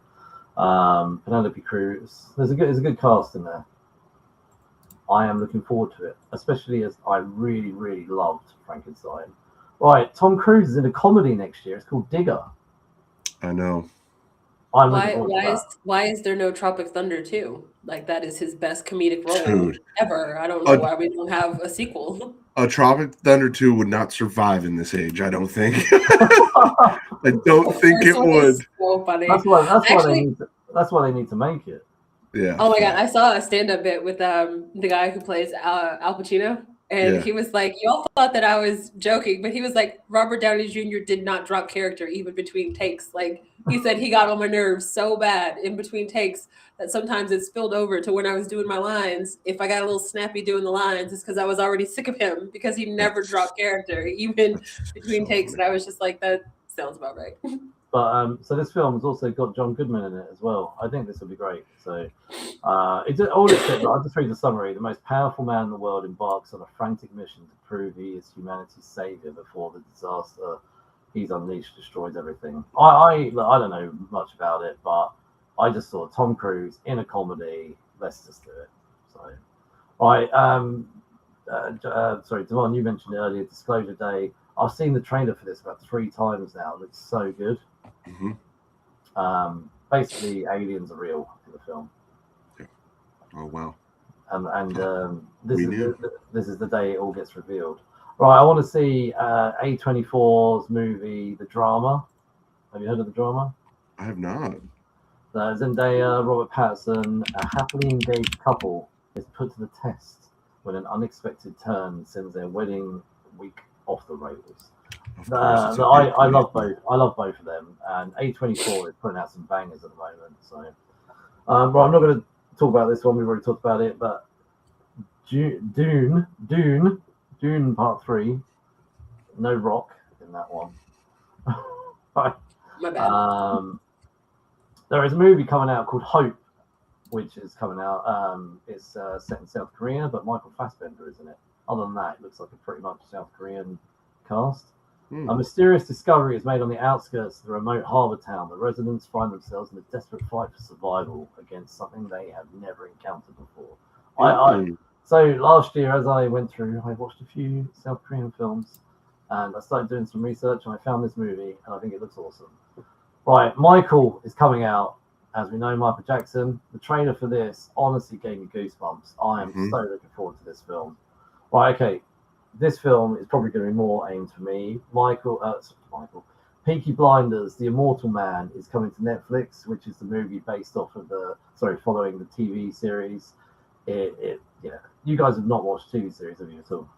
that. Penelope Cruz. There's a good cast in there. I am looking forward to it, especially as I really, really loved Frankenstein. Right, Tom Cruise is in a comedy next year. It's called Digger. I know. Why is there no Tropic Thunder 2? That is his best comedic role ever. I don't know why we don't have a sequel. A Tropic Thunder 2 would not survive in this age, I don't think. I don't think it would. So funny. That's why they need to make it. Yeah. Oh my God, I saw a stand-up bit with the guy who plays Al Pacino. And he was like, y'all thought that I was joking, but he was like, Robert Downey Jr. did not drop character even between takes. He said he got on my nerves so bad in between takes that sometimes it spilled over to when I was doing my lines. If I got a little snappy doing the lines, it's because I was already sick of him, because he never dropped character, even between takes. And I was just like, that sounds about right. So this film has also got John Goodman in it as well. I think this will be great. So all it said, I'll just read the summary. The most powerful man in the world embarks on a frantic mission to prove he is humanity's savior before the disaster he's unleashed destroys everything. I don't know much about it, but I just saw Tom Cruise in a comedy. Let's just do it. So, right. Sorry, Devaughn, you mentioned earlier, Disclosure Day. I've seen the trailer for this about 3 times now. It looks so good. Mm-hmm. Basically, aliens are real in the film. Yeah. Oh wow! This is the day it all gets revealed. Right, I want to see A24's movie, The Drama. Have you heard of The Drama? I have not. Zendaya, Robert Pattinson, a happily engaged couple is put to the test when an unexpected turn sends their wedding week off the rails. I love both. I love both of them, and A24 is putting out some bangers at the moment. So, right, I'm not going to talk about this one. We've already talked about it, but Dune Part 3. No Rock in that one. Right. My bad. There is a movie coming out called Hope, which is coming out. It's set in South Korea, but Michael Fassbender is in it. Other than that, it looks like a pretty much South Korean cast. A mysterious discovery is made on the outskirts of the remote harbour town. The residents find themselves in a desperate fight for survival against something they have never encountered before. So last year, as I went through, I watched a few South Korean films, and I started doing some research, and I found this movie, and I think it looks awesome. Right, Michael is coming out. As we know, Michael Jackson. The trailer for this honestly gave me goosebumps. I am so looking forward to this film. Right, okay. This film is probably going to be more aimed for me. Peaky Blinders, The Immortal Man, is coming to Netflix, which is the movie based off of following the TV series. You guys have not watched the TV series, have you at all?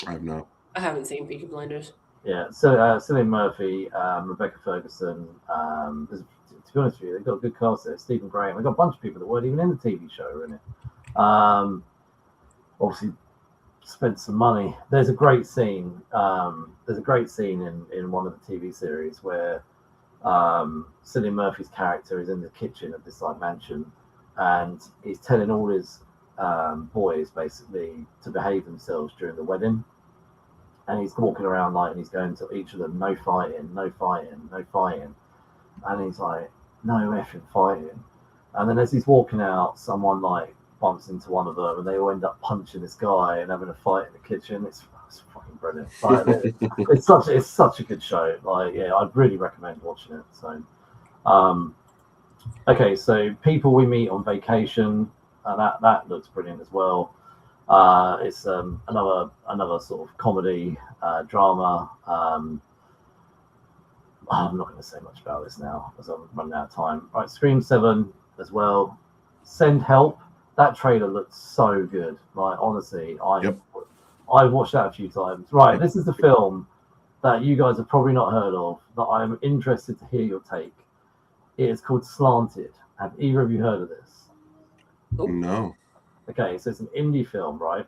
I have not. I haven't seen Peaky Blinders. Yeah, so Cillian Murphy, Rebecca Ferguson. To be honest with you, they've got a good cast there. Stephen Graham. They've got a bunch of people that weren't even in the TV show, in it. Obviously, spent some money. There's a great scene. In one of the TV series where Cillian Murphy's character is in the kitchen of this mansion, and he's telling all his boys basically to behave themselves during the wedding. And he's walking around and he's going to each of them, no fighting, no fighting, no fighting. And he's like, no effing fighting. And then as he's walking out, someone bumps into one of them, and they all end up punching this guy and having a fight in the kitchen. It's fucking brilliant. It's such a good show. I'd really recommend watching it. So, okay, so People We Meet on Vacation, that looks brilliant as well. It's another sort of comedy drama. I'm not going to say much about this now as I'm running out of time. Right, Scream 7 as well. Send Help. That trailer looks so good. Honestly, I've watched that a few times. Right, this is the film that you guys have probably not heard of that I'm interested to hear your take. It is called Slanted. Have either of you heard of this? No. Okay, so it's an indie film, right?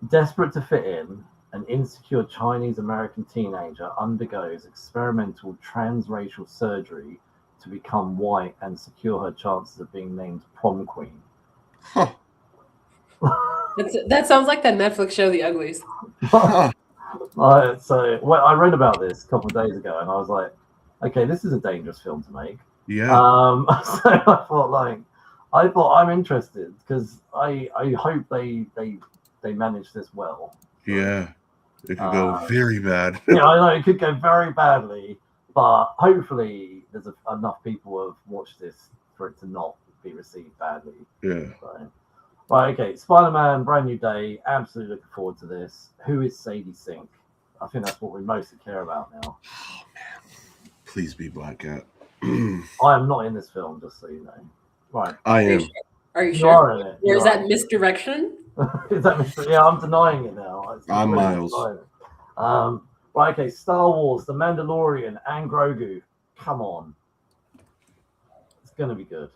Desperate to fit in, an insecure Chinese-American teenager undergoes experimental transracial surgery to become white and secure her chances of being named prom queen. Huh. That sounds like that Netflix show, The Uglies. I read about this a couple of days ago, and I was like, okay, this is a dangerous film to make. Yeah. So I thought I'm interested because I hope they manage this well. Yeah, it could go very bad. Yeah, I know it could go very badly, but hopefully there's enough people who have watched this for it to not be received badly. Yeah. So, right, okay. Spider-Man, Brand New Day. Absolutely looking forward to this. Who is Sadie Sink? I think that's what we mostly care about now. Oh man, please be Black Cat. I am not in this film, just so you know. Right. I am. Are you You sure? are in it. Or is that misdirection? Is that yeah, I'm denying it now. I'm Miles. Right, okay, Star Wars, The Mandalorian, and Grogu. Come on. It's going to be good.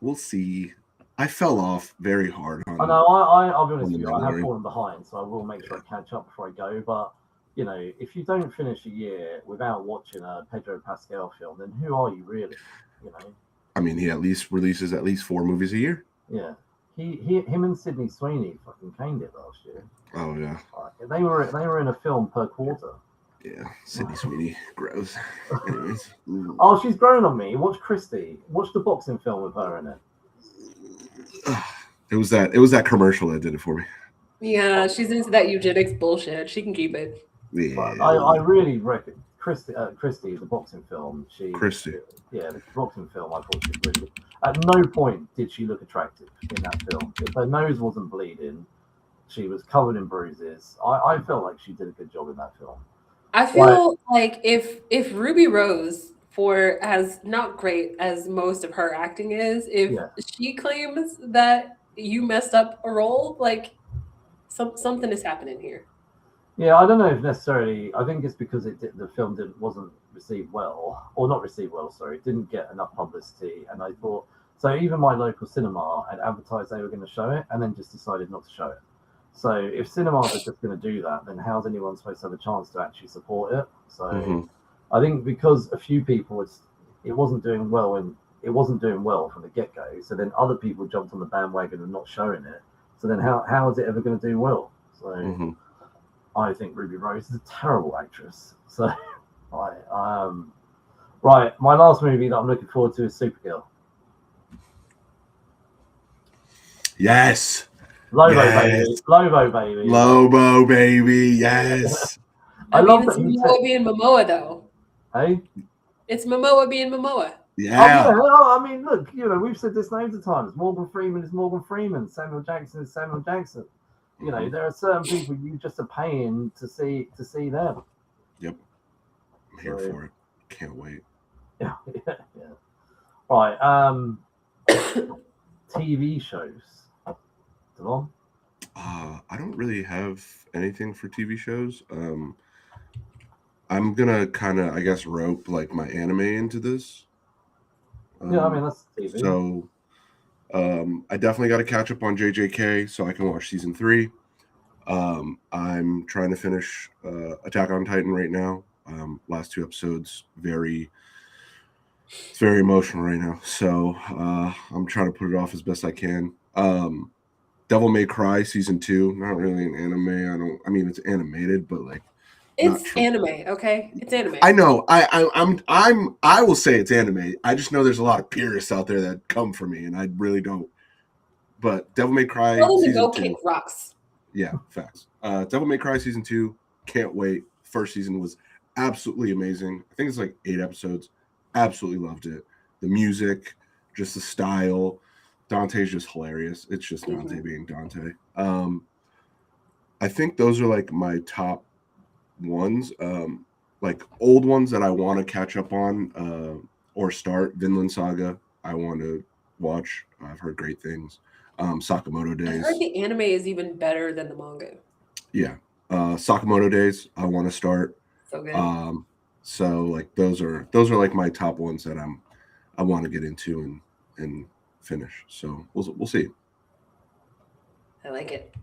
We'll see. I fell off very hard. I know, I'll be honest with you, I have fallen behind, so I will make sure I catch up before I go. But you know, if you don't finish a year without watching a Pedro Pascal film, then who are you really? You know. I mean, he at least releases at least 4 movies a year. Yeah. Him and Sydney Sweeney fucking caned it last year. Oh yeah. They were in a film per quarter. Yeah, Sydney Sweeney, gross. Anyways. Oh, she's grown on me. Watch Christy. Watch the boxing film with her in it. It was that commercial that did it for me. Yeah, she's into that eugenics bullshit. She can keep it. Yeah. But I really reckon Christy, the boxing film. Christy. Yeah, the boxing film. I thought she was really. At no point did she look attractive in that film. If her nose wasn't bleeding, she was covered in bruises. I felt like she did a good job in that film. I feel like if Ruby Rose, for as not great as most of her acting is, if she claims that you messed up a role, like something is happening here. Yeah, I don't know if necessarily. I think it's because the film wasn't received well, or not received well. Sorry, it didn't get enough publicity, and I thought so. Even my local cinema had advertised they were going to show it, and then just decided not to show it. So if cinemas are just going to do that, then how's anyone supposed to have a chance to actually support it? So I think because a few people, it wasn't doing well from the get go. So then other people jumped on the bandwagon of not showing it. So then how is it ever going to do well? So. I think Ruby Rose is a terrible actress. So, right, my last movie that I'm looking forward to is Supergirl. Yes. Lobo baby. Lobo baby. Yes. I love that. It's Momoa being Momoa though. Hey. It's Momoa being Momoa. Yeah. I mean, look, we've said this loads of times. Morgan Freeman is Morgan Freeman. Samuel Jackson is Samuel Jackson. You know, there are certain people you just are paying to see them. Yep. I'm here for it. Can't wait. Yeah. Right. TV shows. Devaughn? I don't really have anything for TV shows. I'm gonna kind of, I guess, rope like my anime into this. Yeah, I mean that's TV. So. I definitely got to catch up on JJK so I can watch season 3. I'm trying to finish Attack on Titan right now. Last 2 episodes, it's very emotional right now. So I'm trying to put it off as best I can. Devil May Cry season 2, not really an anime. I mean it's animated, but like it's anime, okay? It's anime. I know. I will say it's anime. I just know there's a lot of purists out there that come for me, and I really don't. But Devil May Cry season 2. Kick rocks. Yeah, facts. Devil May Cry season 2. Can't wait. First season was absolutely amazing. I think it's like 8 episodes. Absolutely loved it. The music, just the style. Dante's just hilarious. It's just Dante being Dante. I think those are like my top ones, like old ones that I want to catch up on or start. Vinland Saga I want to watch. I've heard great things. Sakamoto Days. I heard the anime is even better than the manga. Yeah. Sakamoto Days I want to start. So good. So like those are like my top ones that I want to get into and finish. So we'll see. I like it.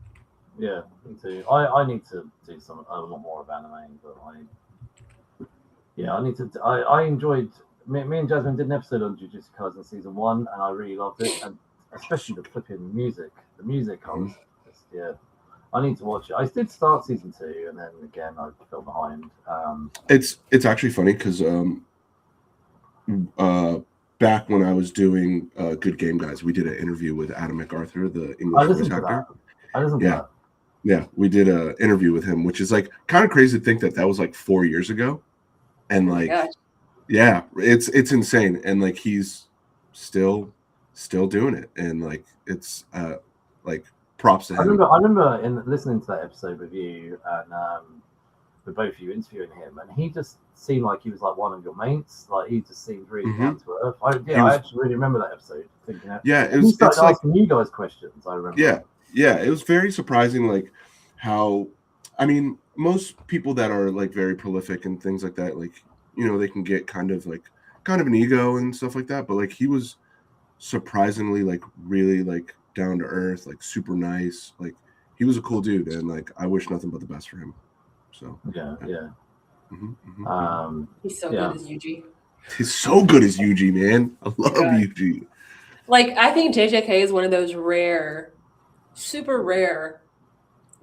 Yeah, me too. I need to do a lot more of anime, but I need to. I enjoyed. Me and Jasmin did an episode on Jujutsu Kaisen season 1, and I really loved it, and especially the flipping music. The music, I need to watch it. I did start season 2, and then again I fell behind. It's actually funny because back when I was doing Good Game Guys, we did an interview with Adam MacArthur, the English voice actor. I listened to that. Yeah, we did an interview with him, which is like kind of crazy to think that was like 4 years ago, and like, yeah, it's insane, and like he's still doing it, and like it's like props to him. I remember in listening to that episode with you and with both of you interviewing him, and he just seemed like he was like one of your mates. Like he just seemed really down to earth. I actually really remember that episode. Thinking that. Yeah, he started asking you guys questions. I remember. Yeah, it was very surprising, like how, I mean, most people that are like very prolific and things like that, like, you know, they can get kind of an ego and stuff like that, but like he was surprisingly like really like down to earth, like super nice, like he was a cool dude, and like I wish nothing but the best for him. So Yeah. He's so Yeah. good as Yuji. he's so good as Yuji, man. I love God. Yuji. Like, I think JJK is one of those rare, super rare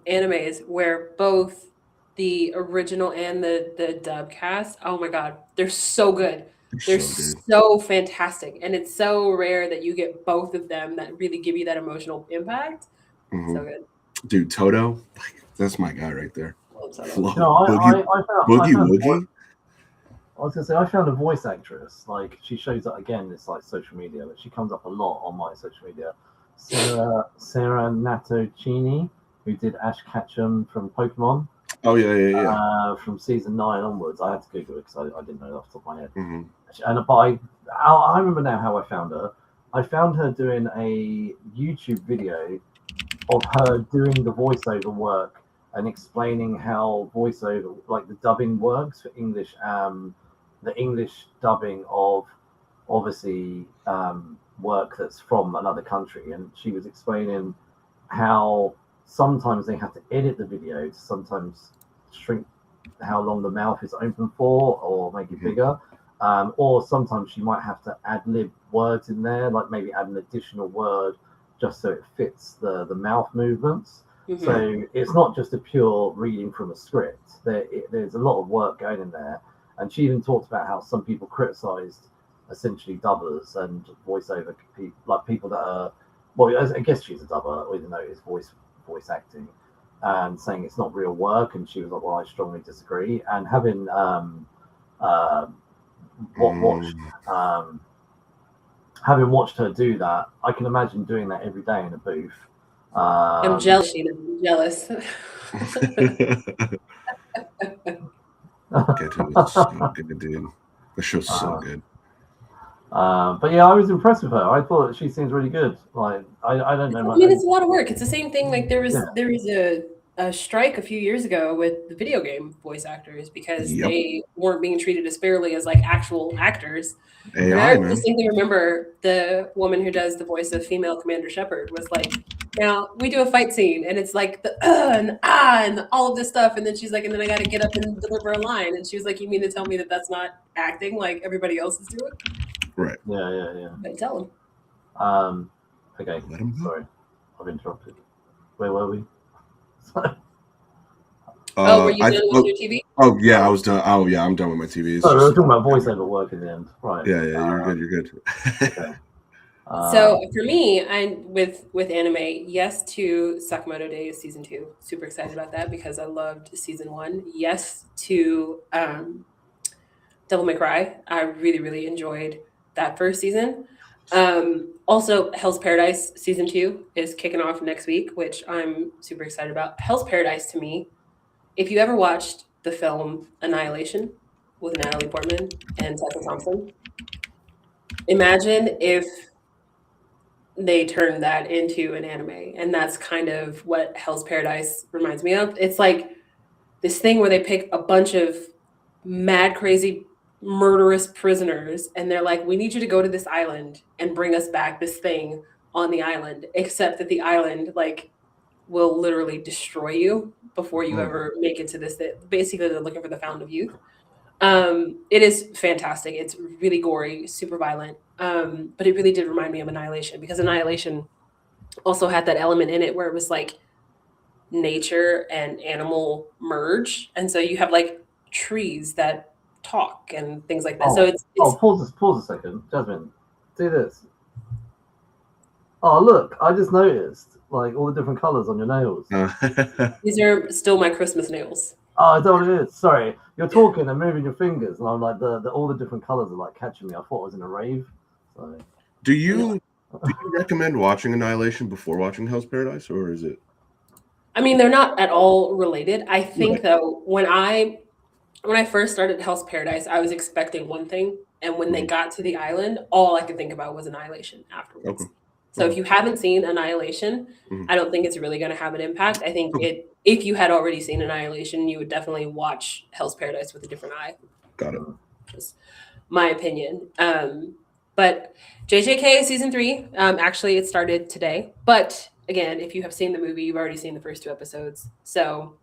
animes where both the original and the dub cast, oh my god, they're so good. They're So good. so fantastic. And it's so rare that you get both of them that really give you that emotional impact. Mhm. So good. Dude, Toto, like, that's my guy right there. Love Soto. Love No, Boogie I found Woogie. I was gonna say I found a voice actress. Like she shows up again. It's like social media, but she comes up a lot on my social media. Sarah Natocini, who did Ash Ketchum from Pokemon, Oh yeah. from season 9 onwards. I had to Google it because I didn't know it off the top of my head. Mhm. And but I remember now how I found her. I found her doing a YouTube video of her doing the voiceover work and explaining how voiceover, like the dubbing works for English, the English dubbing of obviously work that's from another country. And she was explaining how sometimes they have to edit the video to sometimes shrink how long the mouth is open for or make it bigger. Or sometimes you might have to ad lib words in there, like maybe add an additional word just so it fits the mouth movements. Mhm. So it's not just a pure reading from a script. There's a lot of work going in there. And she even talked about how some people criticized essentially dubbers and voiceover people, like people that are, well, I guess she's a dubber, even though it's voice acting, and saying it's not real work. And she was like, well, I strongly disagree. And having watched having watched her do that, I can imagine doing that every day in a booth. I'm jealous, Sheena. I'm jealous. Ketchum is so good, dude. The show's so good. But yeah, I was impressed with her. I thought she seems really good. Like I don't know I much. mean, it's a lot of work. It's the same thing. Like there was Yeah. a strike a few years ago with the video game voice actors because Yep. they weren't being treated as fairly as like actual actors. And I AI, man. distinctly remember the woman who does the voice of female Commander Shepard was like, now we do a fight scene and it's like the and and all of this stuff. And then she's like, and then I got to get up and deliver a line. And she was like, you mean to tell me that that's not acting like everybody else is doing? Right. Yeah. But tell them. Okay. Let him go. Sorry, I've interrupted. Where were we? Were you done with your TV? Oh yeah, I was done. Oh yeah, I'm done with my TV. We were talking about voiceover work in the end, right? Yeah, you're good. Okay. So for me, I with anime, yes to Sakamoto Days season 2. Super excited about that because I loved season 1. Yes to Devil May Cry. I really enjoyed that first season. Also, Hell's Paradise season 2 is kicking off next week, which I'm super excited about. Hell's Paradise to me, if you ever watched the film Annihilation with Natalie Portman and Tessa Thompson, imagine if they turned that into an anime. And that's kind of what Hell's Paradise reminds me of. It's like this thing where they pick a bunch of mad, crazy, murderous prisoners, and they're like, we need you to go to this island and bring us back this thing on the island, except that the island, like, will literally destroy you before you ever make it to this. Basically, they're looking for the fountain of youth. It is fantastic. It's really gory, super violent. But it really did remind me of Annihilation because Annihilation also had that element in it where it was like nature and animal merge. And so you have like trees that talk and things like that. So it's pause a second, Jasmin. Do this. Oh look, I just noticed like all the different colours on your nails. These are still my Christmas nails. Oh, I don't know what it is. Sorry, you're talking and moving your fingers, and I'm like all the different colours are like catching me. I thought I was in a rave. So. Do you recommend watching Annihilation before watching Hell's Paradise, or is it? I mean, they're not at all related. I think though, when I first started Hell's Paradise, I was expecting one thing, and when they got to the island, all I could think about was Annihilation afterwards. Okay. So if you haven't seen Annihilation, I don't think it's really going to have an impact. I think if you had already seen Annihilation, you would definitely watch Hell's Paradise with a different eye. Got it. Just my opinion. But JJK season 3, actually it started today. But again, if you have seen the movie, you've already seen the first 2 episodes. So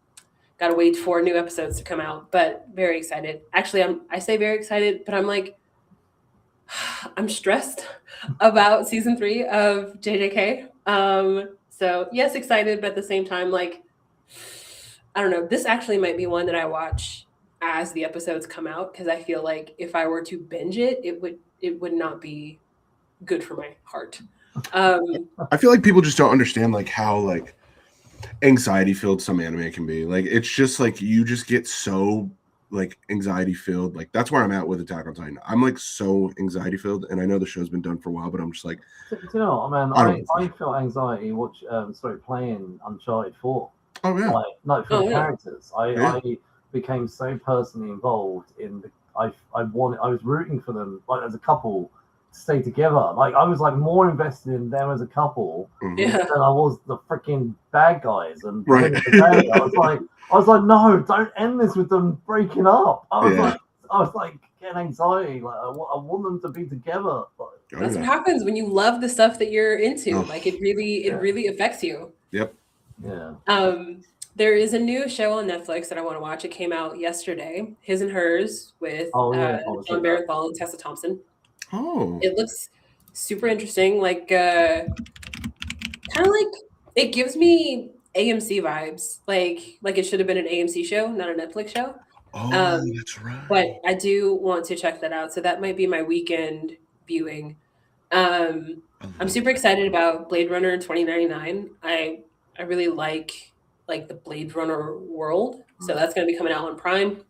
Gotta wait for new episodes to come out, but very excited. Actually, I say very excited, but I'm like, I'm stressed about season 3 of JJK. So yes, excited, but at the same time, like, I don't know. This actually might be one that I watch as the episodes come out, because I feel like if I were to binge it, it would not be good for my heart. I feel like people just don't understand like how like anxiety filled some anime can be. Like it's just like you just get so like anxiety filled. Like that's where I'm at with Attack on Titan. I'm like so anxiety filled, and I know the show's been done for a while, but I'm just like, Do you know what, man? I felt anxiety playing Uncharted 4. oh yeah, Like for Oh, the yeah. characters. I became so personally involved in the. I was rooting for them like as a couple to stay together. Like I was like more invested in them as a couple Yeah. than I was the freaking bad guys. And Right. I was like, no, don't end this with them breaking up. I was like getting anxiety. Like I want them to be together. Like, That's what happens when you love the stuff that you're into. Oh. Like it really affects you. Yep. Yeah. There is a new show on Netflix that I want to watch. It came out yesterday, His and Hers, with John Barenthal and Tessa Thompson. Oh. It looks super interesting. Like kind of like it gives me AMC vibes. Like it should have been an AMC show, not a Netflix show. Oh, that's right. But I do want to check that out. So that might be my weekend viewing. I'm super excited about Blade Runner 2099. I really like the Blade Runner world. So that's going to be coming out on Prime.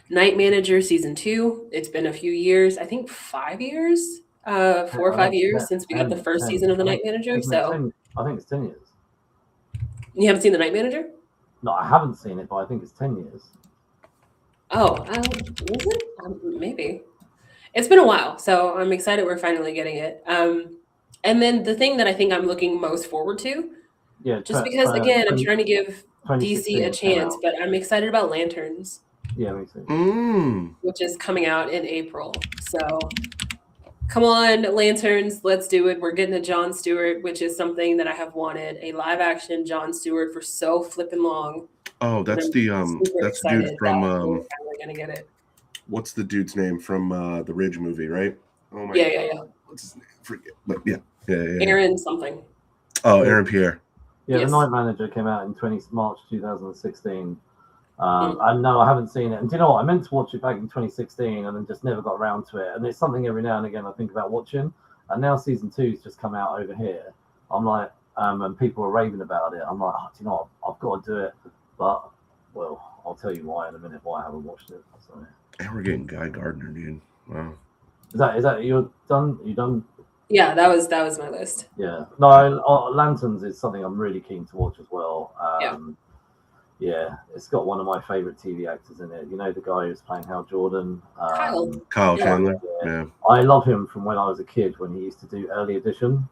Night Manager season 2. It's been a few years. I think 5 years, 4 or 5 years since we got the first season of the Night Manager. So I think it's 10 years. You haven't seen the Night Manager? No, I haven't seen it, but I think it's 10 years. Oh, is it? Maybe. It's been a while, so I'm excited we're finally getting it. And then the thing that I think I'm looking most forward to, just because, again, I'm trying to give DC a chance, but I'm excited about Lanterns. Yeah, me too. Which is coming out in April. So, come on, Lanterns, let's do it. We're getting a Jon Stewart, which is something that I have wanted, a live-action Jon Stewart for so flippin' long. Oh, that's the dude from we're finally gonna get it. What's the dude's name from the Ridge movie, right? Oh my God. What's his name? Forget. But yeah. Aaron something. Oh, Aaron Pierre. Yeah, yes. The Night Manager came out in March 2016. I know I haven't seen it, and do you know what? I meant to watch it back in 2016, and then just never got around to it. And it's something every now and again I think about watching. And now season 2's just come out over here. I'm like, and people are raving about it. I'm like, do you know what? I've got to do it. But well, I'll tell you why in a minute why I haven't watched it. So. And we're getting Guy Gardner, dude. Wow. Is that you're done? You done? Yeah, that was my list. Yeah. No, Lanterns is something I'm really keen to watch as well. Yeah, it's got one of my favorite TV actors in it. You know the guy who's playing Hal Jordan? Kyle Chandler. Yeah. I love him from when I was a kid when he used to do Early Edition.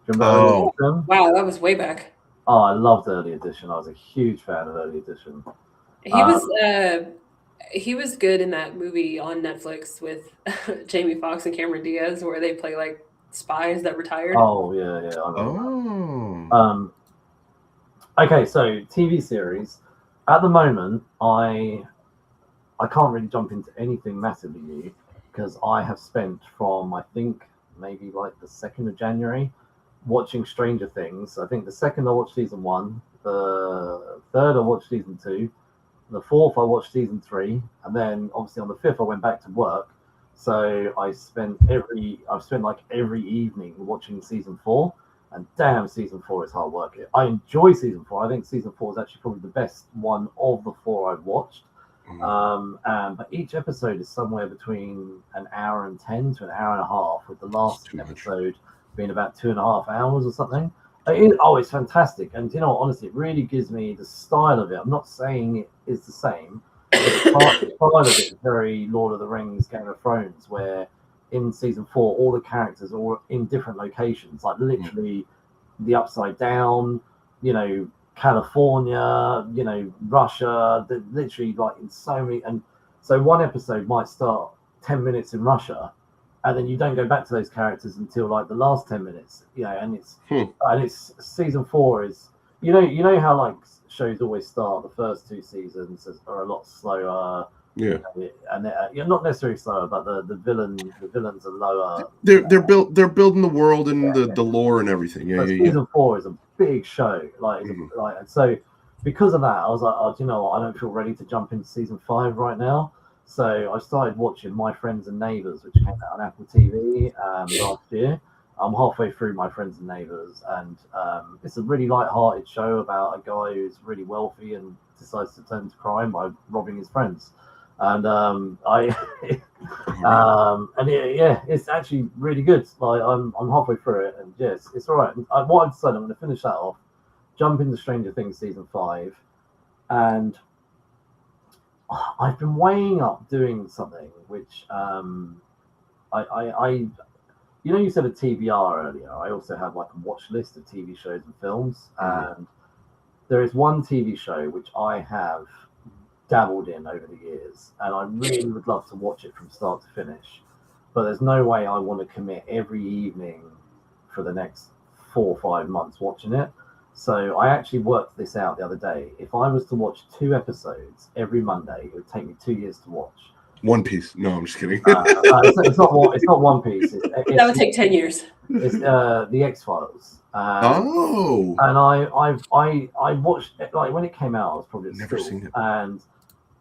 Do you remember Early Edition? Wow, that was way back. Oh, I loved Early Edition. I was a huge fan of Early Edition. He was good in that movie on Netflix with Jamie Foxx and Cameron Diaz, where they play like spies that retired. Oh yeah. Okay, so TV series. At the moment, I can't really jump into anything massively new because I have spent from I think maybe like the 2nd of January watching Stranger Things. I think the 2nd I watched season 1, the 3rd I watched season 2, the 4th I watched season 3, and then obviously on the 5th I went back to work. So I've spent like every evening watching season 4. And damn, season 4 is hard work. I enjoy season 4. I think season 4 is actually probably the best one of the 4 I've watched. But each episode is somewhere between an hour and 10 to an hour and a half, with the last episode being about 2.5 hours or something. It's fantastic. And you know what, honestly, it really gives me the style of it. I'm not saying it is the same. Part of it is very Lord of the Rings, Game of Thrones, where in season 4, all the characters are in different locations, like literally the Upside Down, California, Russia, literally like in so many. And so one episode might start 10 minutes in Russia, and then you don't go back to those characters until like the last 10 minutes, and it's season 4 is, you know how like shows always start. The first 2 seasons are a lot slower. Yeah, and you're not necessarily slower, but the villains are lower. they're building the world and the lore and everything. Yeah, But yeah, season 4 is a big show. Like, and so because of that, I was like, oh, do you know what? I don't feel ready to jump into season 5 right now. So I started watching My Friends and Neighbors, which came out on Apple TV last year. I'm halfway through My Friends and Neighbors, and it's a really light-hearted show about a guy who's really wealthy and decides to turn to crime by robbing his friends. And it's actually really good. Like I'm halfway through it, and yes, it's all right. What I've decided, I'm going to finish that off, jump into Stranger Things season 5, and I've been weighing up doing something which you know, you said a TBR earlier. I also have like a watch list of TV shows and films, and there is one TV show which I have dabbled in over the years, and I really would love to watch it from start to finish, but there's no way I want to commit every evening for the next 4 or 5 months watching it. So I actually worked this out the other day. If I was to watch 2 episodes every Monday, it would take me 2 years to watch. One Piece. No, I'm just kidding. It's not One Piece. That would take 10 years. It's the X-Files. Oh. And I watched it, like when it came out. I was probably Never seen it. And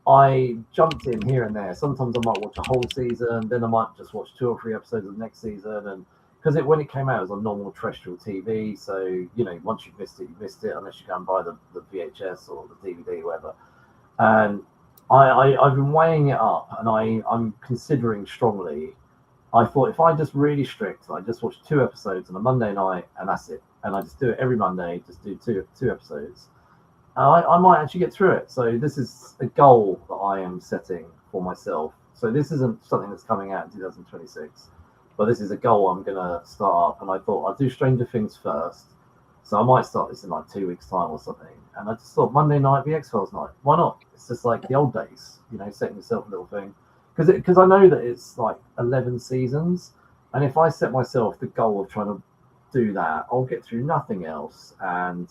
I jumped in here and there. Sometimes I might watch a whole season, then I might just watch 2 or 3 episodes of the next season. And because when it came out, it was on normal terrestrial TV, so you know, once you've missed it, you missed it, unless you go and buy the VHS or the DVD, or whatever. And I've been weighing it up, and I'm considering strongly. I thought if I just really strict, I just watch 2 episodes on a Monday night, and that's it. And I just do it every Monday, just do two episodes. I might actually get through it. So this is a goal that I am setting for myself. So this isn't something that's coming out in 2026, but this is a goal I'm going to start up. And I thought I'd do Stranger Things first. So I might start this in like 2 weeks' time or something. And I just thought Monday night, the X-Files night. Why not? It's just like the old days, you know, setting yourself a little thing. Because I know that it's like 11 seasons. And if I set myself the goal of trying to do that, I'll get through nothing else. And,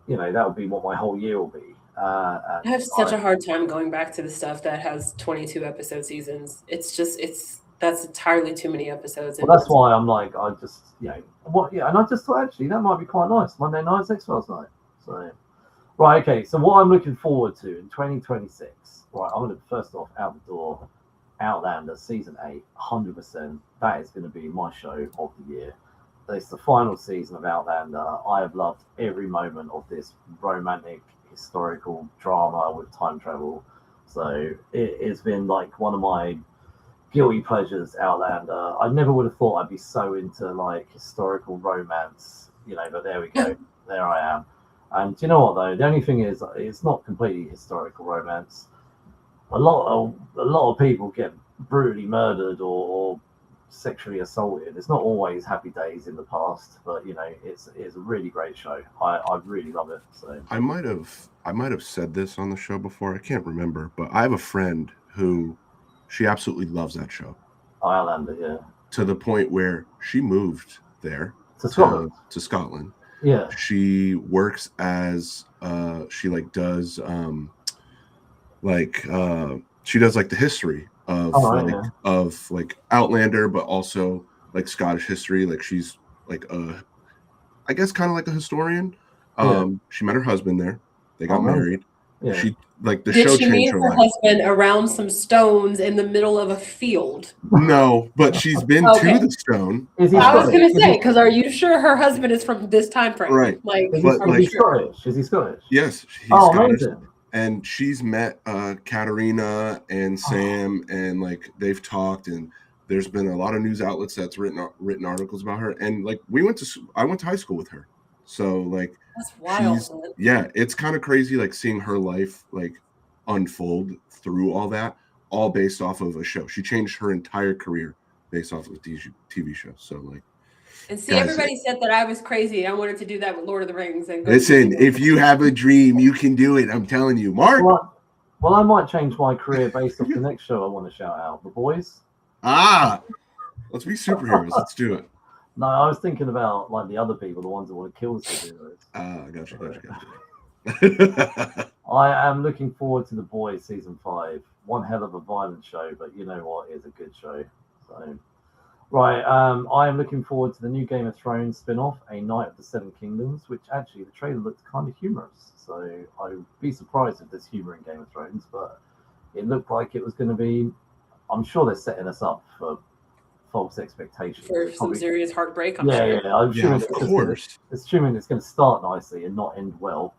you know, that'll be what my whole year will be. I have such a hard time going back to the stuff that has 22 episode seasons. That's entirely too many episodes. Well, that's why I'm like, I just, you know, and I just thought actually that might be quite nice. Monday night's X-Files night. So, right, okay. So what I'm looking forward to in 2026, right, I'm going to first off out the door, Outlander season 8, 100%. That is going to be my show of the year. It's the final season of Outlander. I have loved every moment of this romantic historical drama with time travel. So it's been like one of my guilty pleasures, Outlander. I never would have thought I'd be so into like historical romance, you know, but there we go. There I am. And do you know what though? The only thing is, it's not completely historical romance. A lot of people get brutally murdered or sexually assaulted. It's not always happy days in the past, but you know, it's a really great show. I really love it. So I might have said this on the show before. I can't remember, but I have a friend who she absolutely loves that show. Outlander, yeah. To the point where she moved there to Scotland. To Scotland. Yeah. She works as she like does she does like the history of of like Outlander, but also like Scottish history. Like she's like I guess kind of like a historian. She met her husband there. They got married. Yeah. She like the show changed her life. Did she meet her husband around some stones in the middle of a field? No, but she's been to the stone. I was going to say, because are you sure her husband is from this time frame? Right. Like, is he Scottish? Is he Scottish? Yes. He's Scottish. Amazing. And she's met Katarina and Sam, and like they've talked, and there's been a lot of news outlets that's written articles about her. And like I went to high school with her, so like that's wild. It's kind of crazy, like seeing her life like unfold through all that, all based off of a show. She changed her entire career based off of a TV show. So like. And see, everybody said that I was crazy. I wanted to do that with Lord of the Rings. And listen, if you have a dream, you can do it. I'm telling you, Mark. Well, I might change my career based off the next show I want to shout out, The Boys. Let's be superheroes. Let's do it. No, I was thinking about like the other people, the ones that want to kill superheroes. Gotcha. I am looking forward to The Boys season 5. One hell of a violent show, but you know what? It's a good show. So, right, I am looking forward to the new Game of Thrones spin-off, A Night of the Seven Kingdoms, which actually the trailer looked kind of humorous. So I'd be surprised if there's humor in Game of Thrones, but it looked like it was going to be. I'm sure they're setting us up for false expectations. For some serious heartbreak, I'm yeah, sure. yeah, I'm assuming of course. Assuming it's going to start nicely and not end well.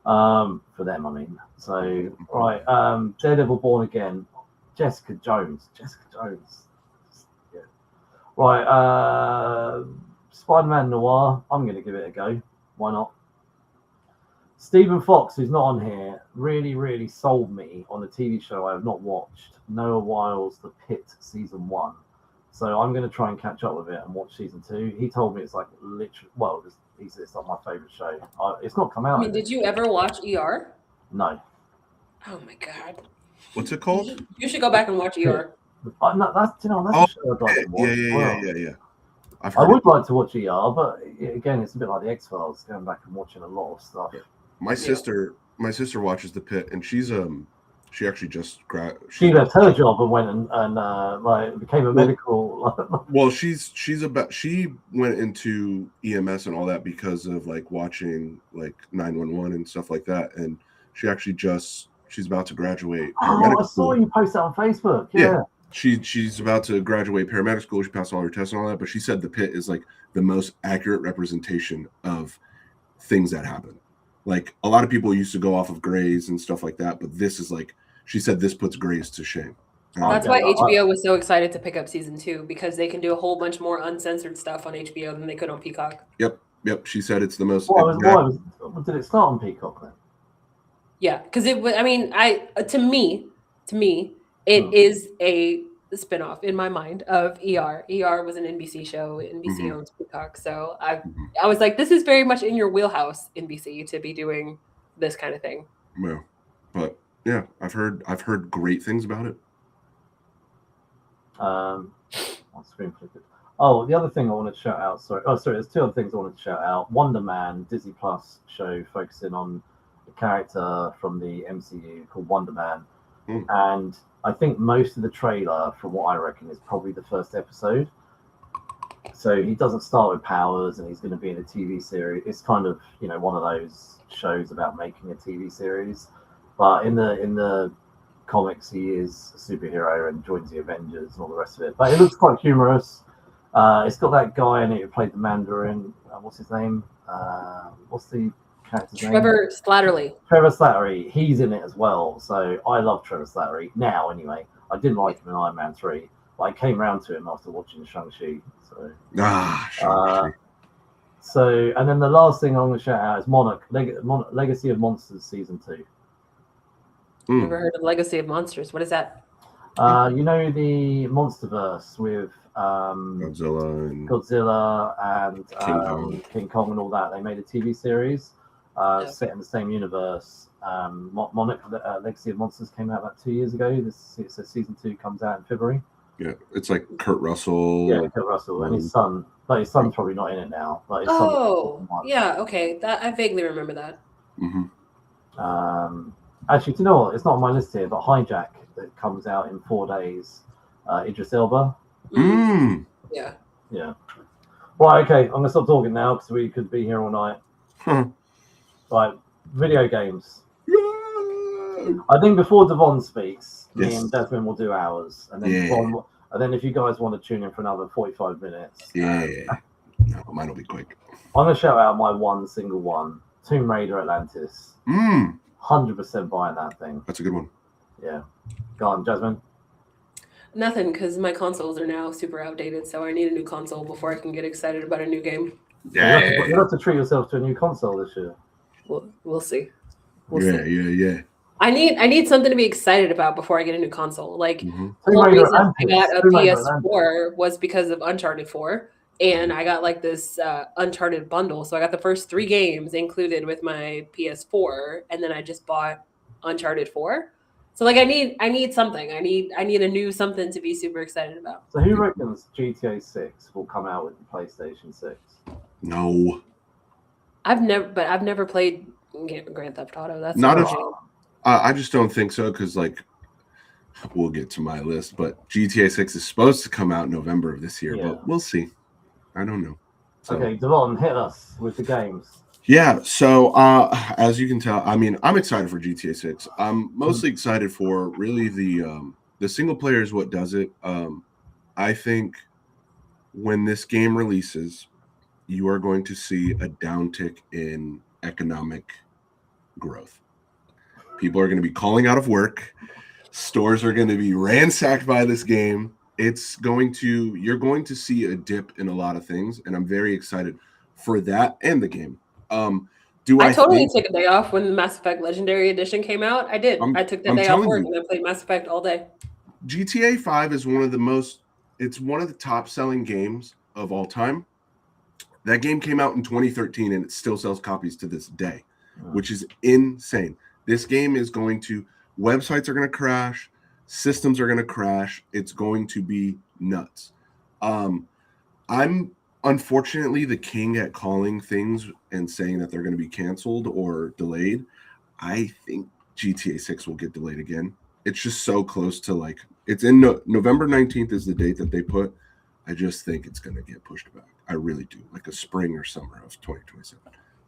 For them, I mean. So, right, Daredevil Born Again, Jessica Jones. Yeah. Right, Spider-Man Noir, I'm going to give it a go. Why not? Stephen Fox, who's not on here, really sold me on a TV show I have not watched, Noah Wile's The Pit Season 1. So I'm going to try and catch up with it and watch Season 2. He told me it's like literally, well, it's like my favourite show. It's not come out. I mean, did you ever watch ER? No. Oh my god. What's it called? You should go back and watch ER. No, that's a show I'd like to watch. Yeah. I would like to watch ER, but again, it's a bit like the X-Files, going back and watching a lot of stuff. Yeah. My sister watches The Pit, and she actually just she left her job and went and like became a medical. Well, she went into EMS and all that because of like watching like 911 and stuff like that, and she actually she's about to graduate. Oh, I saw you post that on Facebook. Yeah. She's about to graduate paramedic school. She passed all her tests and all that, but she said The Pit is like the most accurate representation of things that happen. Like a lot of people used to go off of Grays and stuff like that, but this is like, she said this puts Grays to shame. That's why HBO was so excited to pick up season 2, because they can do a whole bunch more uncensored stuff on HBO than they could on Peacock. Yep. She said it's the most. Did it start on Peacock then? Yeah, because it was. I mean, to me, it is a spinoff in my mind of ER. ER was an NBC show. NBC owns Peacock, so I was like, this is very much in your wheelhouse, NBC, to be doing this kind of thing. Well, but yeah, I've heard great things about it. Screen flickered. Oh, the other thing I want to shout out. Sorry, there's two other things I wanted to shout out. Wonder Man, Disney Plus show focusing on a character from the MCU called Wonder Man, and I think most of the trailer, from what I reckon, is probably the first episode. So he doesn't start with powers, and he's going to be in a TV series. It's kind of, one of those shows about making a TV series. But in the comics, he is a superhero and joins the Avengers and all the rest of it. But it looks quite humorous. It's got that guy in it who played the Mandarin. What's his name? What's the character's name? Trevor Slattery. Trevor Slattery. He's in it as well. So I love Trevor Slattery now. Anyway, I didn't like him in Iron Man 3, but I came round to him after watching Shang-Chi. So Shang-Chi. So, and then the last thing I'm going to shout out is Monarch Legacy of Monsters Season 2. Never heard of Legacy of Monsters. What is that? You know the Monsterverse with Godzilla and King Kong and all that. They made a TV series set in the same universe. Monarch Legacy of Monsters came out about 2 years ago. So season 2 comes out in February. Yeah, it's like Kurt Russell. Yeah, Kurt Russell and his son. But his son's probably not in it now. But his yeah, okay. That I vaguely remember that. Actually, do you know what? It's not on my list here, but Hijack that comes out in 4 days. Idris Elba. Yeah. Right, okay. I'm gonna stop talking now because we could be here all night. Right, video games. I think before Devaughn speaks, me and Jasmin will do ours, and then and then if you guys want to tune in for another 45 minutes, no, mine will be quick. I'm gonna shout out my one single one, Tomb Raider Atlantis. 100% buying that thing. That's a good one. Yeah, go on, Jasmin. Nothing, because my consoles are now super outdated, so I need a new console before I can get excited about a new game. Yeah, you have to treat yourself to a new console this year. We'll see. Yeah. I need something to be excited about before I get a new console. Like the Tomb whole Raider reason I Atlantis. got a PS4 was because of Uncharted 4, and I got like this Uncharted bundle. So I got the first 3 games included with my PS4, and then I just bought Uncharted 4. So like I need something. I need a new something to be super excited about. So who reckons GTA 6 will come out with the PlayStation 6? No. I've never played Grand Theft Auto. That's Not so if- jam. I just don't think so because, like, we'll get to my list, but GTA 6 is supposed to come out in November of this year, Yeah. but we'll see. I don't know. So, Okay, Devaughn, hit us with the games. yeah, so as you can tell, I mean, I'm excited for GTA 6. I'm mostly excited for really the single player is what does it. I think when this game releases, you are going to see a downtick in economic growth. People are going to be calling out of work. Stores are going to be ransacked by this game. You're going to see a dip in a lot of things, and I'm very excited for that and the game. I totally took a day off when the Mass Effect Legendary Edition came out. I did. I took that day off work and I played Mass Effect all day. GTA 5 is one of the top selling games of all time. That game came out in 2013 and it still sells copies to this day, which is insane. This game is websites are going to crash, systems are going to crash. It's going to be nuts. I'm unfortunately the king at calling things and saying that they're going to be canceled or delayed. I think GTA 6 will get delayed again. It's just so close to, like, it's in November 19th is the date that they put. I just think it's going to get pushed back. I really do, like a spring or summer of 2027.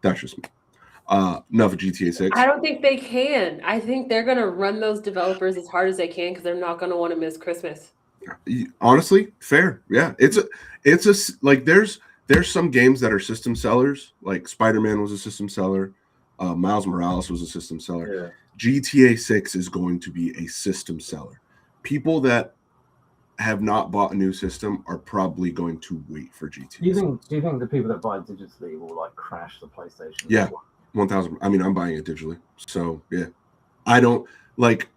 That's just me. Enough of GTA 6. I don't think they can. I think they're going to run those developers as hard as they can because they're not going to want to miss Christmas. Honestly, fair. Yeah, it's a like there's some games that are system sellers. Like Spider-Man was a system seller. Miles Morales was a system seller. Yeah. GTA 6 is going to be a system seller. People that have not bought a new system are probably going to wait for GTA. Do you think the people that buy it digitally will like crash the PlayStation? Yeah, 1,000. I mean, I'm buying it digitally, so yeah. I don't like.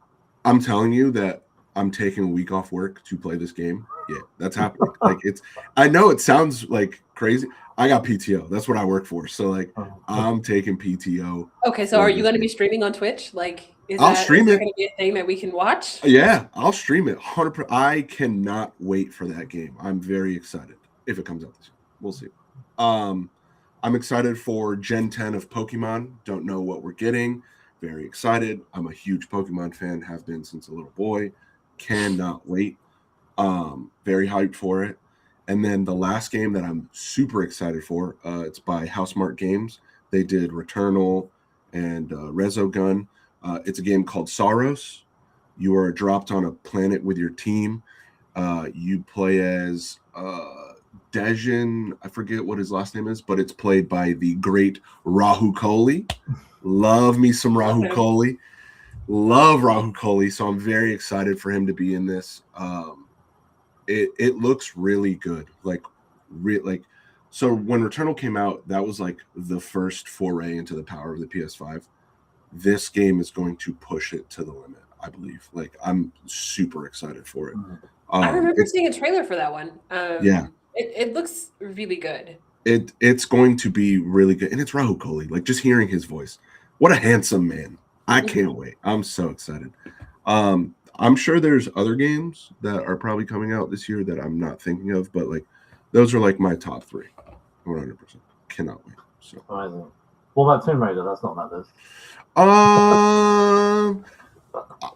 I'm telling you that I'm taking a week off work to play this game. Yeah, that's happening. Like I know it sounds like crazy. I got PTO. That's what I work for. So like, I'm taking PTO. Okay, so are you going to be streaming on Twitch? Like, I'll stream it. Going to be a thing that we can watch? Yeah, I'll stream it. 100%. I cannot wait for that game. I'm very excited if it comes out this year. We'll see. I'm excited for Gen 10 of Pokemon. Don't know what we're getting. Very excited. I'm a huge Pokemon fan. Have been since a little boy. Cannot wait. Very hyped for it. And then the last game that I'm super excited for, it's by Housemarque Games. They did Returnal and Resogun. It's a game called Saros. You are dropped on a planet with your team. You play as Dejin. I forget what his last name is, but it's played by the great Rahul Kohli. Love me some Rahul Kohli. Love Rahul Kohli, so I'm very excited for him to be in this. It looks really good. So when Returnal came out, that was like the first foray into the power of the PS5. This game is going to push it to the limit, I believe. Like, I'm super excited for it. I remember seeing a trailer for that one. Yeah. It looks really good. It's going to be really good. And it's Rahul Kohli. Like, just hearing his voice. What a handsome man. I can't wait. I'm so excited. I'm sure there's other games that are probably coming out this year that I'm not thinking of, but like those are like my top 3. 100%. Cannot wait. So amazing. What about Tomb Raider? That's not that list.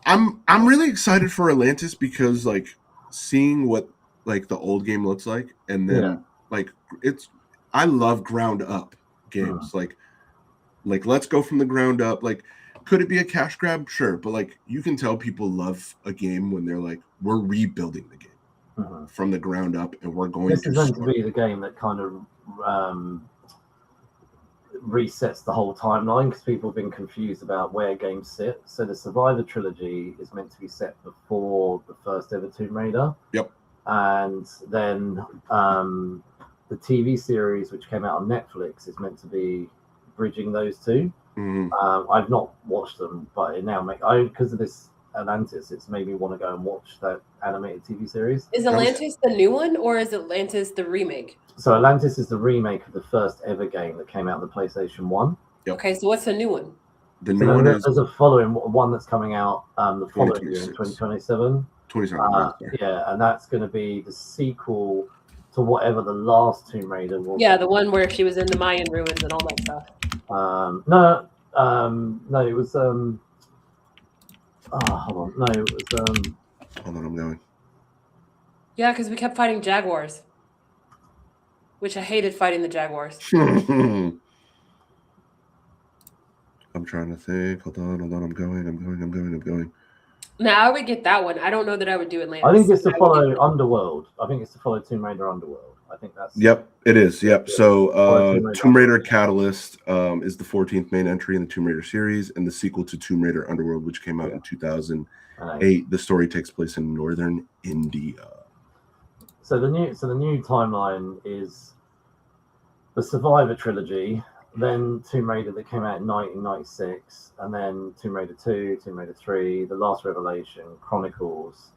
I'm really excited for Atlantis because like seeing what like the old game looks like, and then like I love ground up games. Like let's go from the ground up. Like, could it be a cash grab? Sure, but like you can tell people love a game when they're like, we're rebuilding the game from the ground up, and we're going. This is meant to be the game that kind of resets the whole timeline because people have been confused about where games sit. So the Survivor trilogy is meant to be set before the first ever Tomb Raider. Yep. And then the TV series, which came out on Netflix, is meant to be bridging those two. I've not watched them, but it now because of this Atlantis, it's made me want to go and watch that animated TV series. Is Atlantis the new one, or is Atlantis the remake? So Atlantis is the remake of the first ever game that came out on the PlayStation 1. Yep. Okay, so what's the new one? The new one is there's a following one that's coming out the following year in 2027. 27. Yeah, and that's going to be the sequel to whatever the last Tomb Raider was. Yeah, the one where she was in the Mayan ruins and all that stuff. No, No, it was hold on. No, it was Hold on, I'm going. Yeah, because we kept fighting jaguars, which I hated fighting the jaguars. I'm trying to think. Hold on. I'm going. Now I would get that one. I don't know that I would do Atlantis. I think it's to I would follow get- Underworld. I think it's to follow Tomb Raider Underworld. I think that's Yep, it is. Yep. So Tomb Raider Tomb Raider Underworld. Catalyst is the 14th main entry in the Tomb Raider series and the sequel to Tomb Raider Underworld, which came out in 2008. The story takes place in northern India. So the new timeline is the Survivor trilogy, then Tomb Raider that came out in 1996, and then Tomb Raider 2, Tomb Raider 3, The Last Revelation, Chronicles,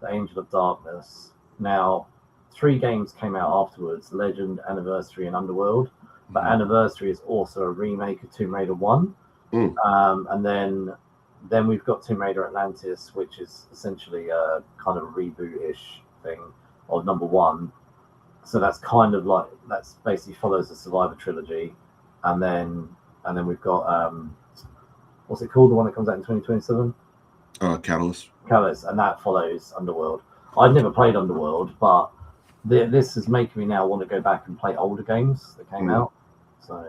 The Angel of Darkness. Now, 3 games came out afterwards: Legend, Anniversary, and Underworld. But Anniversary is also a remake of Tomb Raider 1. And then we've got Tomb Raider Atlantis, which is essentially a kind of reboot-ish thing of number 1. So that's kind of like, that's basically follows the Survivor trilogy. And then we've got what's it called, the one that comes out in 2027? Catalyst, and that follows Underworld. I've never played Underworld, but this is making me now want to go back and play older games that came out. So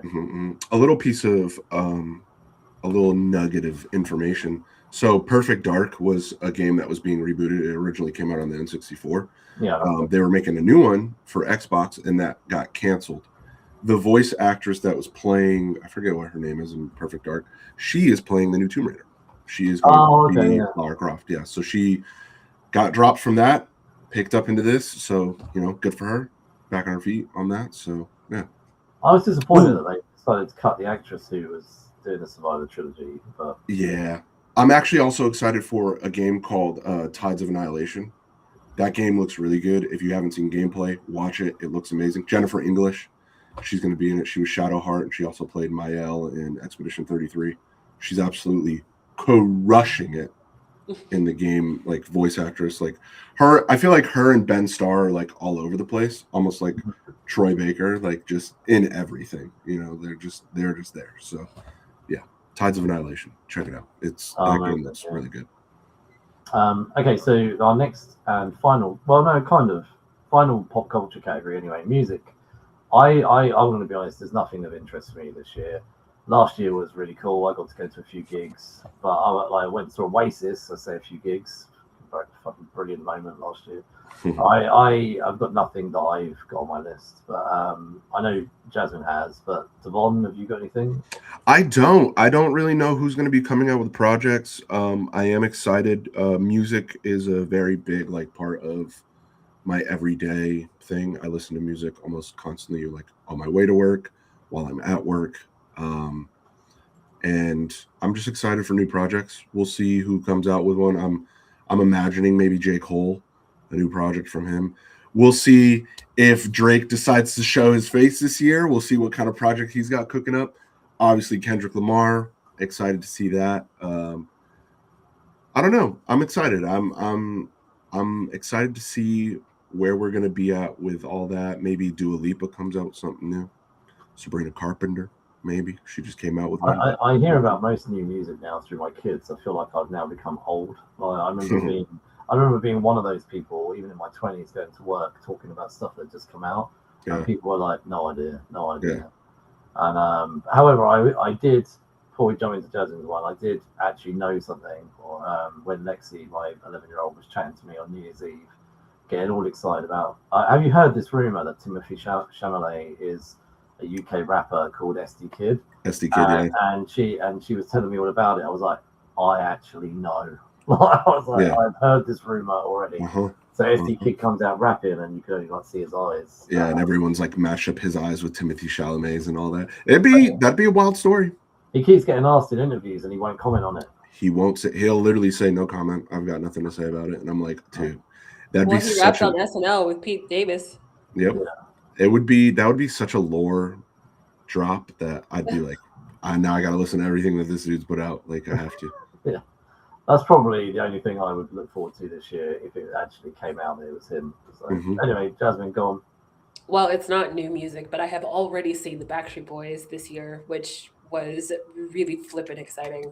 a little piece of a little nugget of information. So Perfect Dark was a game that was being rebooted. It originally came out on the N64. yeah, They were making a new one for Xbox, and that got canceled. The voice actress that was playing, I forget what her name is in Perfect Dark, she is playing the new Tomb Raider. She is going to be Lara Croft. Yeah, so she got dropped from that, picked up into this. So, good for her. Back on her feet on that. So, yeah. I was disappointed that they decided to cut the actress who was doing the Survivor trilogy. But yeah, I'm actually also excited for a game called Tides of Annihilation. That game looks really good. If you haven't seen gameplay, watch it. It looks amazing. Jennifer English, she's going to be in it. She was Shadowheart, and she also played Mael in Expedition 33. She's absolutely crushing it in the game, like voice actress. Like her, I feel like her and Ben Starr are like all over the place, almost like Troy Baker, like just in everything. They're just there. So, yeah, Tides of Annihilation. Check it out. That game looks really good. Okay, so our next and final pop culture category anyway, music. I'm going to be honest, there's nothing of interest for me this year. Last year was really cool. I got to go to a few gigs, but I went to Oasis. I say a few gigs. Fucking brilliant moment last year. I've got nothing that I've got on my list, but I know Jasmin has. But Devaughn, have you got anything? I don't really know who's going to be coming out with projects. I am excited. Music is a very big part of my everyday thing. I listen to music almost constantly, like on my way to work, while I'm at work. And I'm just excited for new projects. We'll see who comes out with one. I'm imagining maybe J. Cole, a new project from him. We'll see if Drake decides to show his face this year. We'll see what kind of project he's got cooking up. Obviously, Kendrick Lamar, excited to see that. I don't know. I'm excited. I'm excited to see where we're gonna be at with all that. Maybe Dua Lipa comes out with something new. Sabrina Carpenter, maybe she just came out with one. I hear about most new music now through my kids. I feel like I've now become old. I remember being one of those people, even in my 20s, going to work talking about stuff that just come out, and people were like, "No idea." Yeah. And however, I did, before we jump into Jasmin's one, I did actually know something. When Lexi, my 11-year-old, was chatting to me on New Year's Eve, getting all excited about. Have you heard this rumor that Timothy Chalamet is a UK rapper called SD Kid? SD Kid, yeah. And she was telling me all about it. I was like, I actually know. I was like, I've heard this rumor already. So SD Kid comes out rapping, and you can only see his eyes. Yeah, and everyone's like mash up his eyes with Timothy Chalamet's and all that. That'd be a wild story. He keeps getting asked in interviews, and he won't comment on it. He won't say. He'll literally say no comment. I've got nothing to say about it. And I'm like, dude, that'd be he rapped on SNL with Pete Davis. Yep. Yeah. That would be such a lore drop that I'd be like, now I gotta listen to everything that this dude's put out. Like, I have to. Yeah. That's probably the only thing I would look forward to this year if it actually came out that it was him. So anyway, Jasmin, go on. Well, it's not new music, but I have already seen the Backstreet Boys this year, which was really flippin' exciting.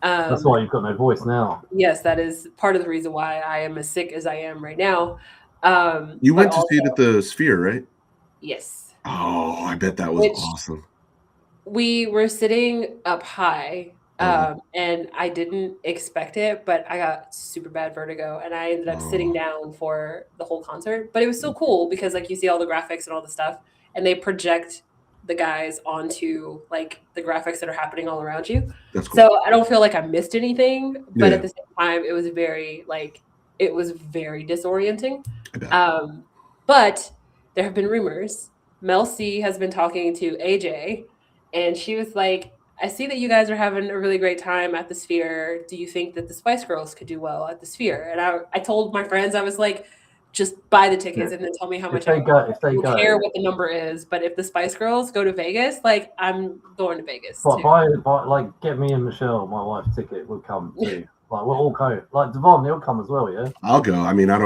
That's why you've got no voice now. Yes, that is part of the reason why I am as sick as I am right now. You But went to also, see it at the Sphere, right? yes, Oh, I bet that was which awesome. we were sitting up high, Oh, and I didn't expect it, but I got super bad vertigo, and I ended up sitting oh, down for the whole concert. But it was so cool because like you see all the graphics and all the stuff, and they project the guys onto like the graphics that are happening all around you. that's cool. So I don't feel like I missed anything, but Yeah, at the same time, it was very disorienting. I bet. But there have been rumors. Mel C has been talking to AJ, and she was like, I see that you guys are having a really great time at the Sphere. Do you think that the Spice Girls could do well at the Sphere? And I told my friends, I was like, just buy the tickets and then tell me how much I If they don't go, care what the number is. But if the Spice Girls go to Vegas, like I'm going to Vegas but too. like get me and Michelle, my wife's ticket, would come too. Like we'll all go. Like Devaughn, he'll come as well, yeah. I'll go. I mean, I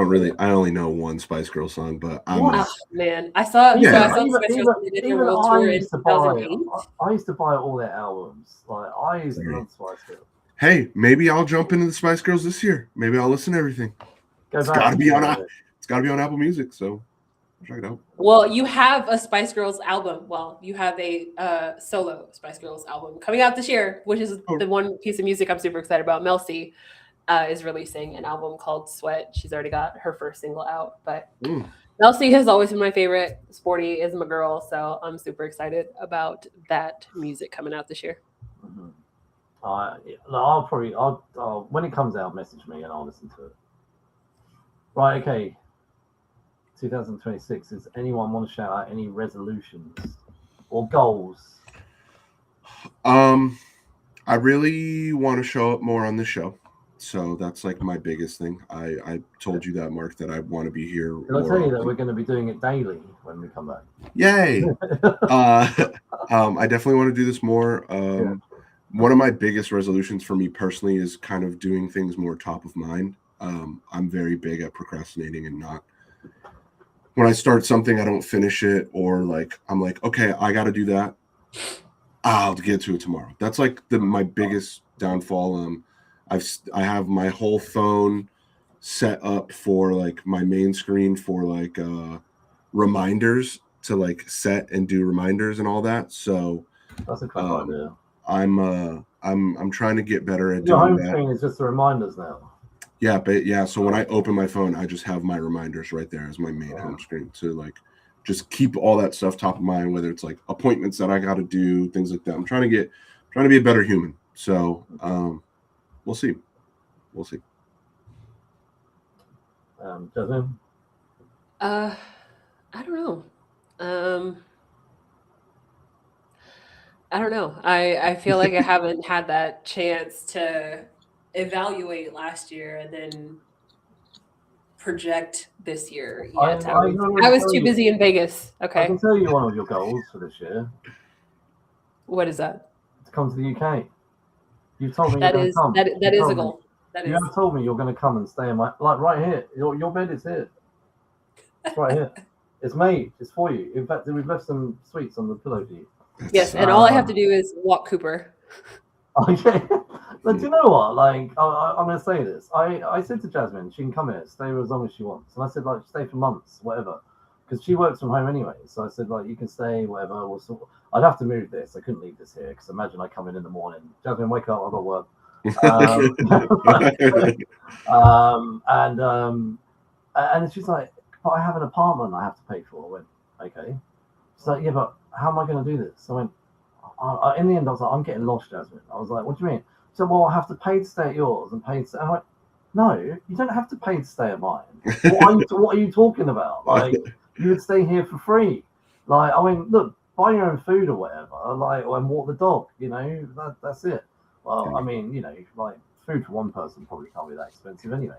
only know one Spice Girl song, but What? Oh man, I saw Yeah. so I saw the Spice Girls when they did their world tour in 2008. I used to buy all their albums. Like I used to love Spice Girls. Hey, maybe I'll jump into the Spice Girls this year. Maybe I'll listen to everything. It's got to be on Apple Music, so check it out. Well, you have a Spice Girls album. Well, you have a solo Spice Girls album coming out this year, which is the one piece of music I'm super excited about. Mel C is releasing an album called Sweat. She's already got her first single out, but Mel C has always been my favorite. Sporty is my girl, so I'm super excited about that music coming out this year. Mm-hmm. I'll when it comes out, message me and I'll listen to it. Right, okay. 2026. Does anyone want to shout out any resolutions or goals? I really want to show up more on the show. So that's like my biggest thing. I told you that, Mark, that I want to be here. Did I tell you that we're going to be doing it daily when we come back? Yay! I definitely want to do this more. One of my biggest resolutions for me personally is kind of doing things more top of mind. I'm very big at procrastinating and not. When I start something, I don't finish it, or like I'm like, okay, I got to do that. I'll get to it tomorrow. That's like my biggest downfall. I have my whole phone set up for like my main screen for like reminders to like set and do reminders and all that. So that's a cool idea. I'm trying to get better at your doing home screen is just the reminders now. Yeah, but yeah, so when I open my phone, I just have my reminders right there as my main home screen to like just keep all that stuff top of mind, whether it's like appointments that I got to do, things like that. I'm trying to be a better human. So we'll see. Jasmin? I don't know. I don't know. I feel like I haven't had that chance to evaluate last year and then project this year yet. I was too busy in Vegas. Okay. I can tell you one of your goals for this year. What is that? To come to the UK. You've told me that is a goal. You have told me you're going to come and stay in my right here. Your bed is here. It's right here. It's made. It's for you. In fact, we've left some sweets on the pillow for you. Yes, and all I have to do is walk Cooper. Okay. But do you know what? Like, I'm going to say this. I said to Jasmin, she can come here, stay as long as she wants. And I said, like, stay for months, whatever. Because she works from home anyway. So I said, like, you can stay, whatever. I'd have to move this. I couldn't leave this here. Because imagine I come in the morning. Jasmin, wake up. I've got work. And she's like, but I have an apartment I have to pay for. I went, okay. She's like, yeah, but how am I going to do this? I went, in the end, I was like, I'm getting lost, Jasmin. I was like, what do you mean? So, well, I have to pay to stay at yours and pay to stay. I'm like, no, you don't have to pay to stay at mine. What are you talking about? Like, you would stay here for free. Like, I mean, look, buy your own food or whatever, like, and walk the dog, you know, that's it. Well, I mean, you know, like, food for one person probably can't be that expensive anyway.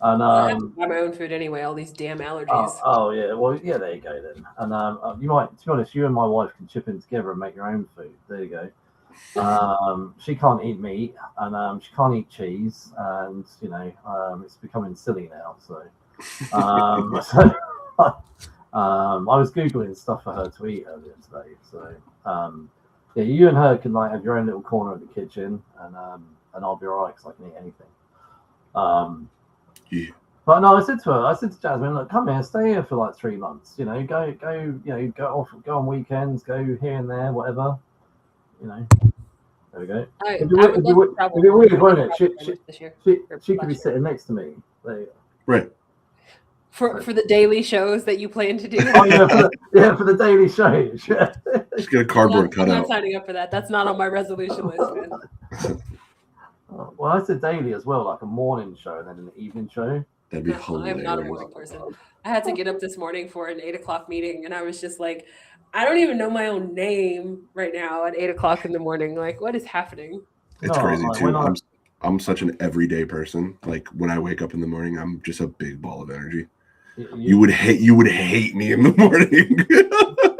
And I have to buy my own food anyway, all these damn allergies. Oh yeah, well, yeah, there you go then. And you might, to be honest, you and my wife can chip in together and make your own food. There you go. She can't eat meat, and she can't eat cheese, and you know, it's becoming silly now. So, I was googling stuff for her to eat earlier today. So, Yeah, you and her can like have your own little corner of the kitchen, and I'll be alright because I can eat anything. Yeah. But no, I said to Jasmine, look, come here, stay here for like 3 months. You know, go, you know, go on weekends, go here and there, whatever. You know, there we go. I would love to travel. It'd be weird, won't it? This year. She could be sitting next to me. There you go. Right. For the daily shows that you plan to do. Oh yeah, for the daily shows. Yeah. Just get a cardboard cutout. I'm not signing up for that. That's not on my resolution list, man. Well, I said daily as well, like a morning show and then an evening show. That'd be hilarious. I'm not a morning person. I had to get up this morning for an 8 o'clock meeting, and I was just like, I don't even know my own name right now at 8 o'clock in the morning. Like, what is happening? It's crazy too. I'm such an everyday person. Like when I wake up in the morning, I'm just a big ball of energy. You would hate me in the morning.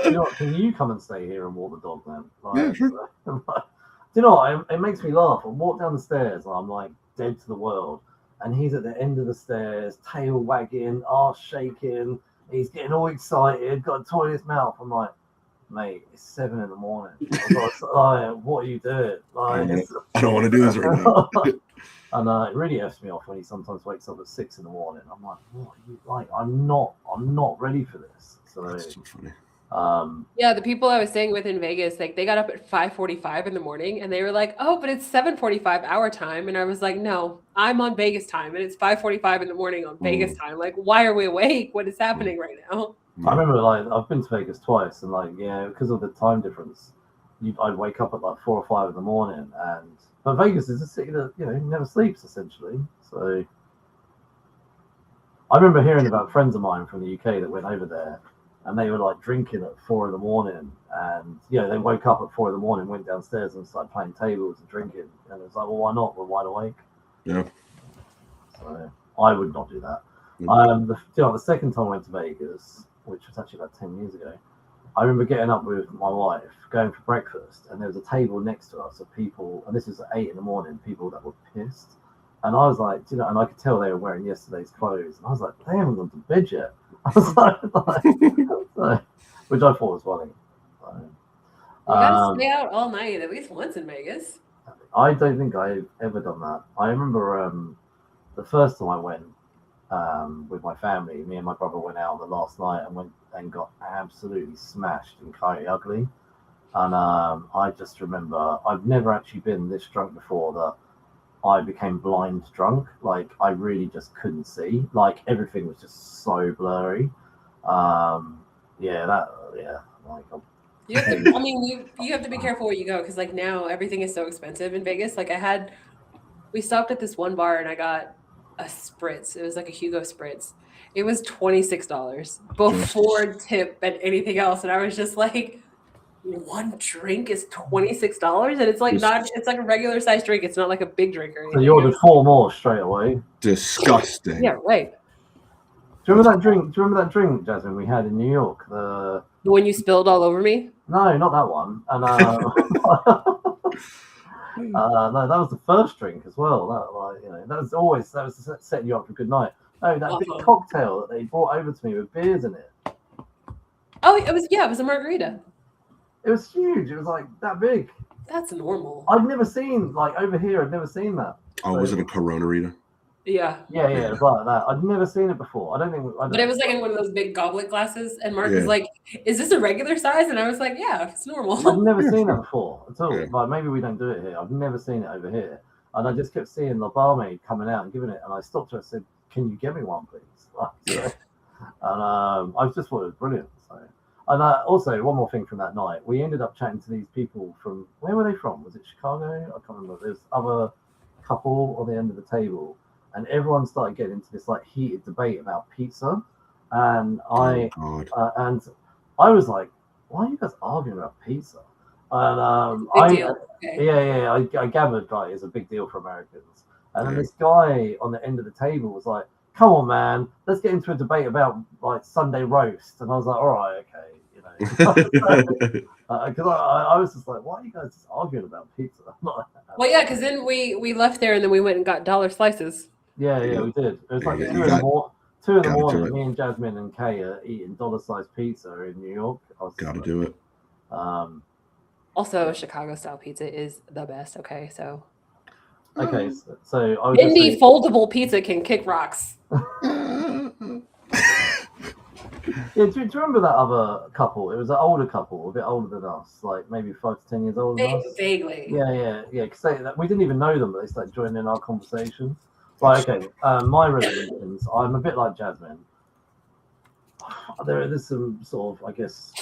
You know what, can you come and stay here and walk the dog, man? Like, yeah, sure. Do you know what? It makes me laugh. I walk down the stairs and I'm like dead to the world. And he's at the end of the stairs, tail wagging, arse shaking. He's getting all excited, got a toy in his mouth. I'm like, mate, it's 7 a.m. Like, what are you doing? Like, I don't want to do this right now. And it really F's me off when he sometimes wakes up at 6 a.m. I'm like, what are you like? I'm not ready for this. So that's so funny. Yeah, the people I was staying with in Vegas, like they got up at 5:45 in the morning and they were like, oh, but it's 7:45 our time. And I was like, no, I'm on Vegas time and it's 5:45 in the morning on Vegas time. Like, why are we awake? What is happening right now? I remember like I've been to Vegas twice and like, yeah, because of the time difference, I'd wake up at like 4 or 5 in the morning but Vegas is a city that, you know, never sleeps essentially. So I remember hearing about friends of mine from the UK that went over there and they were like drinking at 4 a.m. and they woke up at 4 a.m, went downstairs and started playing tables and drinking. And it's like, well, why not? We're wide awake. Yeah. So I would not do that. The second time I went to Vegas, which was actually about 10 years ago, I remember getting up with my wife, going for breakfast, and there was a table next to us of people, and this was at 8 a.m, people that were pissed. And I was like, and I could tell they were wearing yesterday's clothes. And I was like, they haven't gone to bed yet. I was like which I thought was funny. You gotta stay out all night, at least once in Vegas. I don't think I've ever done that. I remember the first time I went with my family, me and my brother went out the last night and went and got absolutely smashed in Coyote Ugly. And I just remember I've never actually been this drunk before that I became blind drunk. Like I really just couldn't see. Like everything was just so blurry. You have to, you have to be careful where you go because like now everything is so expensive in Vegas. Like we stopped at this one bar and I got a spritz. It was like a Hugo spritz. It was $26 before tip and anything else. And I was just like, one drink is $26 and it's like it's like a regular size drink. It's not like a big drink or anything. So you ordered 4 more straight away. Disgusting. Yeah, right. Do you remember that drink, Jasmine, we had in New York? The one you spilled all over me? No, not that one. And no, that was the first drink as well. That was setting you up for a good night. No, that big cocktail that they brought over to me with beers in it. Oh, it was a margarita. It was huge. It was like that big. That's normal. I'd never seen over here. I'd never seen that. Oh, was it a Corona-rita? Yeah. Yeah, it was like that. I'd never seen it before. But it was like in one of those big goblet glasses, and Mark was like, "Is this a regular size?" And I was like, "Yeah, it's normal." I've never seen it before at all. Yeah. Like maybe we don't do it here. I've never seen it over here, and I just kept seeing the barmaid coming out and giving it, and I stopped her and said, "Can you get me one, please?" And I just thought it was brilliant. So. And also, one more thing from that night, we ended up chatting to these people from, where were they from? Was it Chicago? I can't remember. There's other couple on the end of the table, and everyone started getting into this like heated debate about pizza. And I was like, why are you guys arguing about pizza? And I gathered like it's a big deal for Americans. And then this guy on the end of the table was like, come on, man, let's get into a debate about like Sunday roast. And I was like, all right, okay, because I was just like, why are you guys just arguing about pizza? Well, yeah, because then we left there and then we went and got dollar slices. Yeah, we did. It was like 2 in the morning. Me and Jasmine and Kay are eating dollar-sized pizza in New York. Gotta do it. Also, Also, Chicago style pizza is the best. Okay, so Okay, so I was just indie saying, foldable pizza can kick rocks. yeah, do you remember that other couple? It was an older couple, a bit older than us, like maybe 5 to 10 years older than us. Vaguely. Yeah. Because we didn't even know them, but they started joining in our conversation. Right, okay. My resolutions. I'm a bit like Jasmin. There's some sort of, I guess.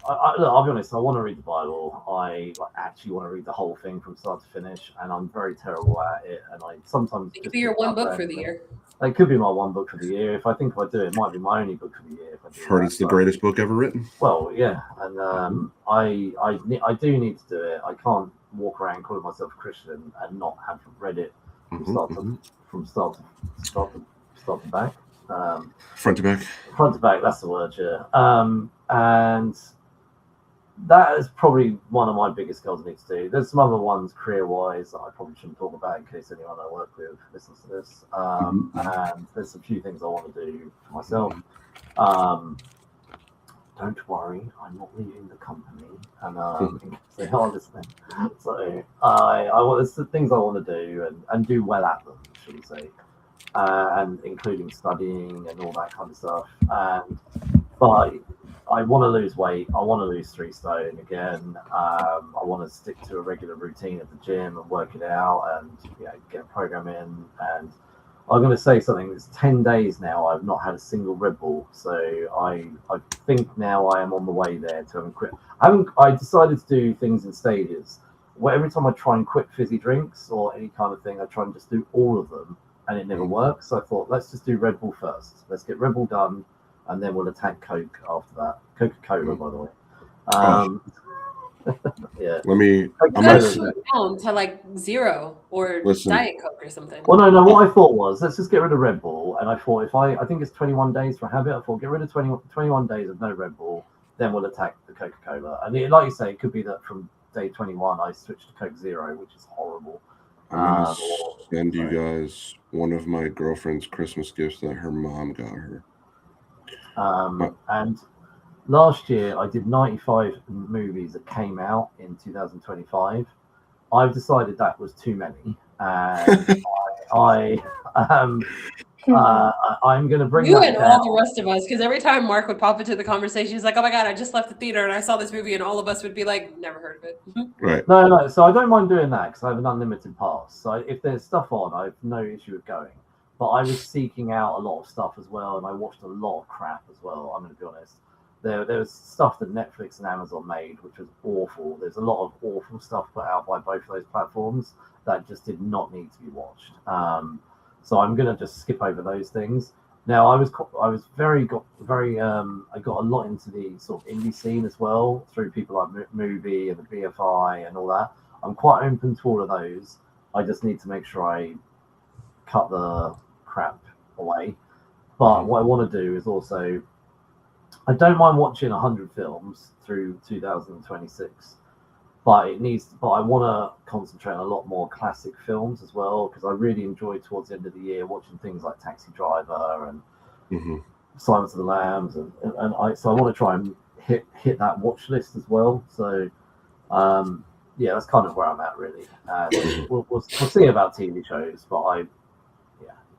Look, I'll be honest. I want to read the Bible. I actually want to read the whole thing from start to finish, and I'm very terrible at it. And I sometimes It could be your one book for the year. It could be my one book for the year. If I do, it might be my only book for the year. If I do Heard it's the greatest book ever written. Well, yeah, and I do need to do it. I can't walk around calling myself a Christian and not have read it from start to back. Front to back. Front to back. That's the word. Yeah. And that is probably one of my biggest goals I need to do. There's some other ones career-wise that I probably shouldn't talk about in case anyone I work with listens to this. And there's a few things I want to do for myself. Don't worry, I'm not leaving the company, and they are listening. So there's the things I want to do and do well at them, should we say, and including studying and all that kind of stuff. But I want to lose weight. I want to lose 3 stone again. I want to stick to a regular routine at the gym and work it out, and get a program in. And I'm going to say something. It's 10 days now. I've not had a single Red Bull, so I think now I am on the way there to having quit. I decided to do things in stages. Where every time I try and quit fizzy drinks or any kind of thing, I try and just do all of them, and it never works. So I thought, let's just do Red Bull first. Let's get Red Bull done, and then we'll attack Coke after that. Coca-Cola, by the way. Yeah. I'm shoot down to like 0 or Diet Coke or something. Well, no. What I thought was, let's just get rid of Red Bull. And I thought, I think it's 21 days for habit. I thought, get rid of 21 days of no Red Bull, then we'll attack the Coca-Cola. And like you say, it could be that from day 21, I switched to Coke Zero, which is horrible. I'm going to send you guys one of my girlfriend's Christmas gifts that her mom got her. And last year, I did 95 movies that came out in 2025. I've decided that was too many, and I'm going to bring you that and down. all the rest of us, because every time Mark would pop into the conversation, he's like, "Oh my god, I just left the theater and I saw this movie," and all of us would be like, "Never heard of it." Right? No. So I don't mind doing that because I have an unlimited pass. So if there's stuff on, I have no issue with going. But I was seeking out a lot of stuff as well, and I watched a lot of crap as well. I'm going to be honest. There was stuff that Netflix and Amazon made, which was awful. There's a lot of awful stuff put out by both of those platforms that just did not need to be watched. So I'm going to just skip over those things. Now, I got a lot into the sort of indie scene as well through people like Movie and the BFI and all that. I'm quite open to all of those. I just need to make sure I cut the crap away. But what I want to do is also, I don't mind watching 100 films through 2026, but I want to concentrate on a lot more classic films as well, because I really enjoy towards the end of the year watching things like Taxi Driver and Silence of the Lambs, so I want to try and hit that watch list as well. So that's kind of where I'm at really. We'll see about TV shows, but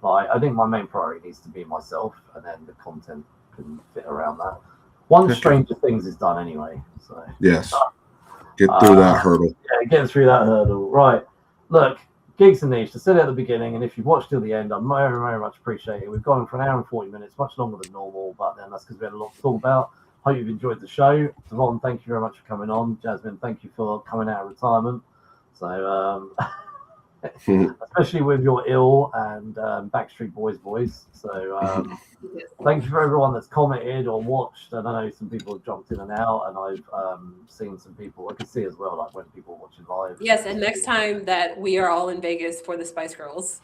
I think my main priority needs to be myself, and then the content can fit around that. Once Stranger Things is done anyway. So yes, get through that hurdle. Yeah, get through that hurdle. Right. Look, Geeks and Niche, I said it at the beginning, and if you've watched till the end, I very, very much appreciate it. We've gone for an hour and 40 minutes, much longer than normal, but then that's because we had a lot to talk about. Hope you've enjoyed the show. Devaughn, thank you very much for coming on. Jasmin, thank you for coming out of retirement. So especially with your ill and Backstreet Boys voice. So thank you for everyone that's commented or watched. And I know some people have jumped in and out, and I've seen some people. I can see as well, like when people are watching live. Yes, and next time that we are all in Vegas for the Spice Girls,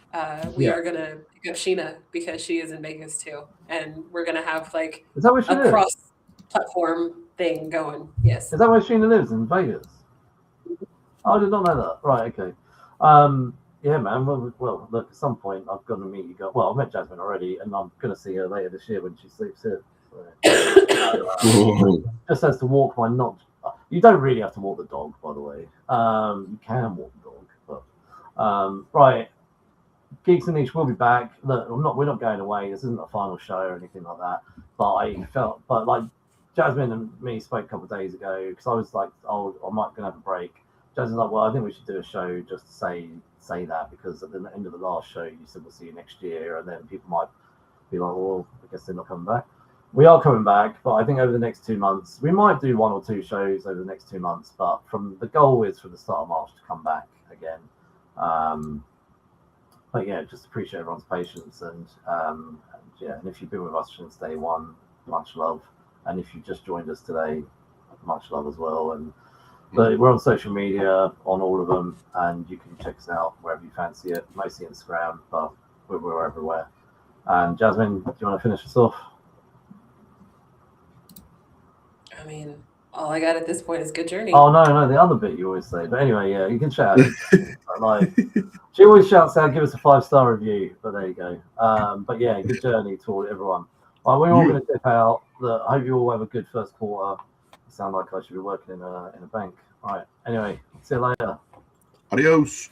we are gonna pick up Sheena because she is in Vegas too, and we're gonna have like is that where she cross-platform thing going. Yes. Is that where Sheena lives, in Vegas? I did not know that. Right. Okay. Yeah, man. Well, look, at some point I've got to meet you guys. Well, I've met Jasmin already, and I'm going to see her later this year when she sleeps here. So, just has to walk my notch. You don't really have to walk the dog, by the way. You can walk the dog, but right. Geeks and Niche will be back. Look, we're not going away. This isn't a final show or anything like that. But like Jasmin and me spoke a couple of days ago because I was like, oh, I might gonna have a break. Jasmin's like, well, I think we should do a show just to say that because at the end of the last show you said we'll see you next year, and then people might be like, well, I guess they're not coming back. We are coming back, but I think over the next 2 months we might do 1 or 2 shows over the next 2 months. But the goal is for the start of March to come back again. But yeah, just appreciate everyone's patience and if you've been with us since day one, much love. And if you just joined us today, much love as well. And but we're on social media on all of them, and you can check us out wherever you fancy it, mostly Instagram, but we're everywhere. And Jasmin, do you want to finish us off? I mean, all I got at this point is good journey. Oh no, the other bit you always say. But anyway, yeah, you can shout. Like she always shouts out, give us a 5-star review. But there you go. But yeah, good journey to everyone. Well, we're all going to dip out. I hope you all have a good first quarter. You sound like I should be working in a bank. All right. Anyway, see you later. Adios.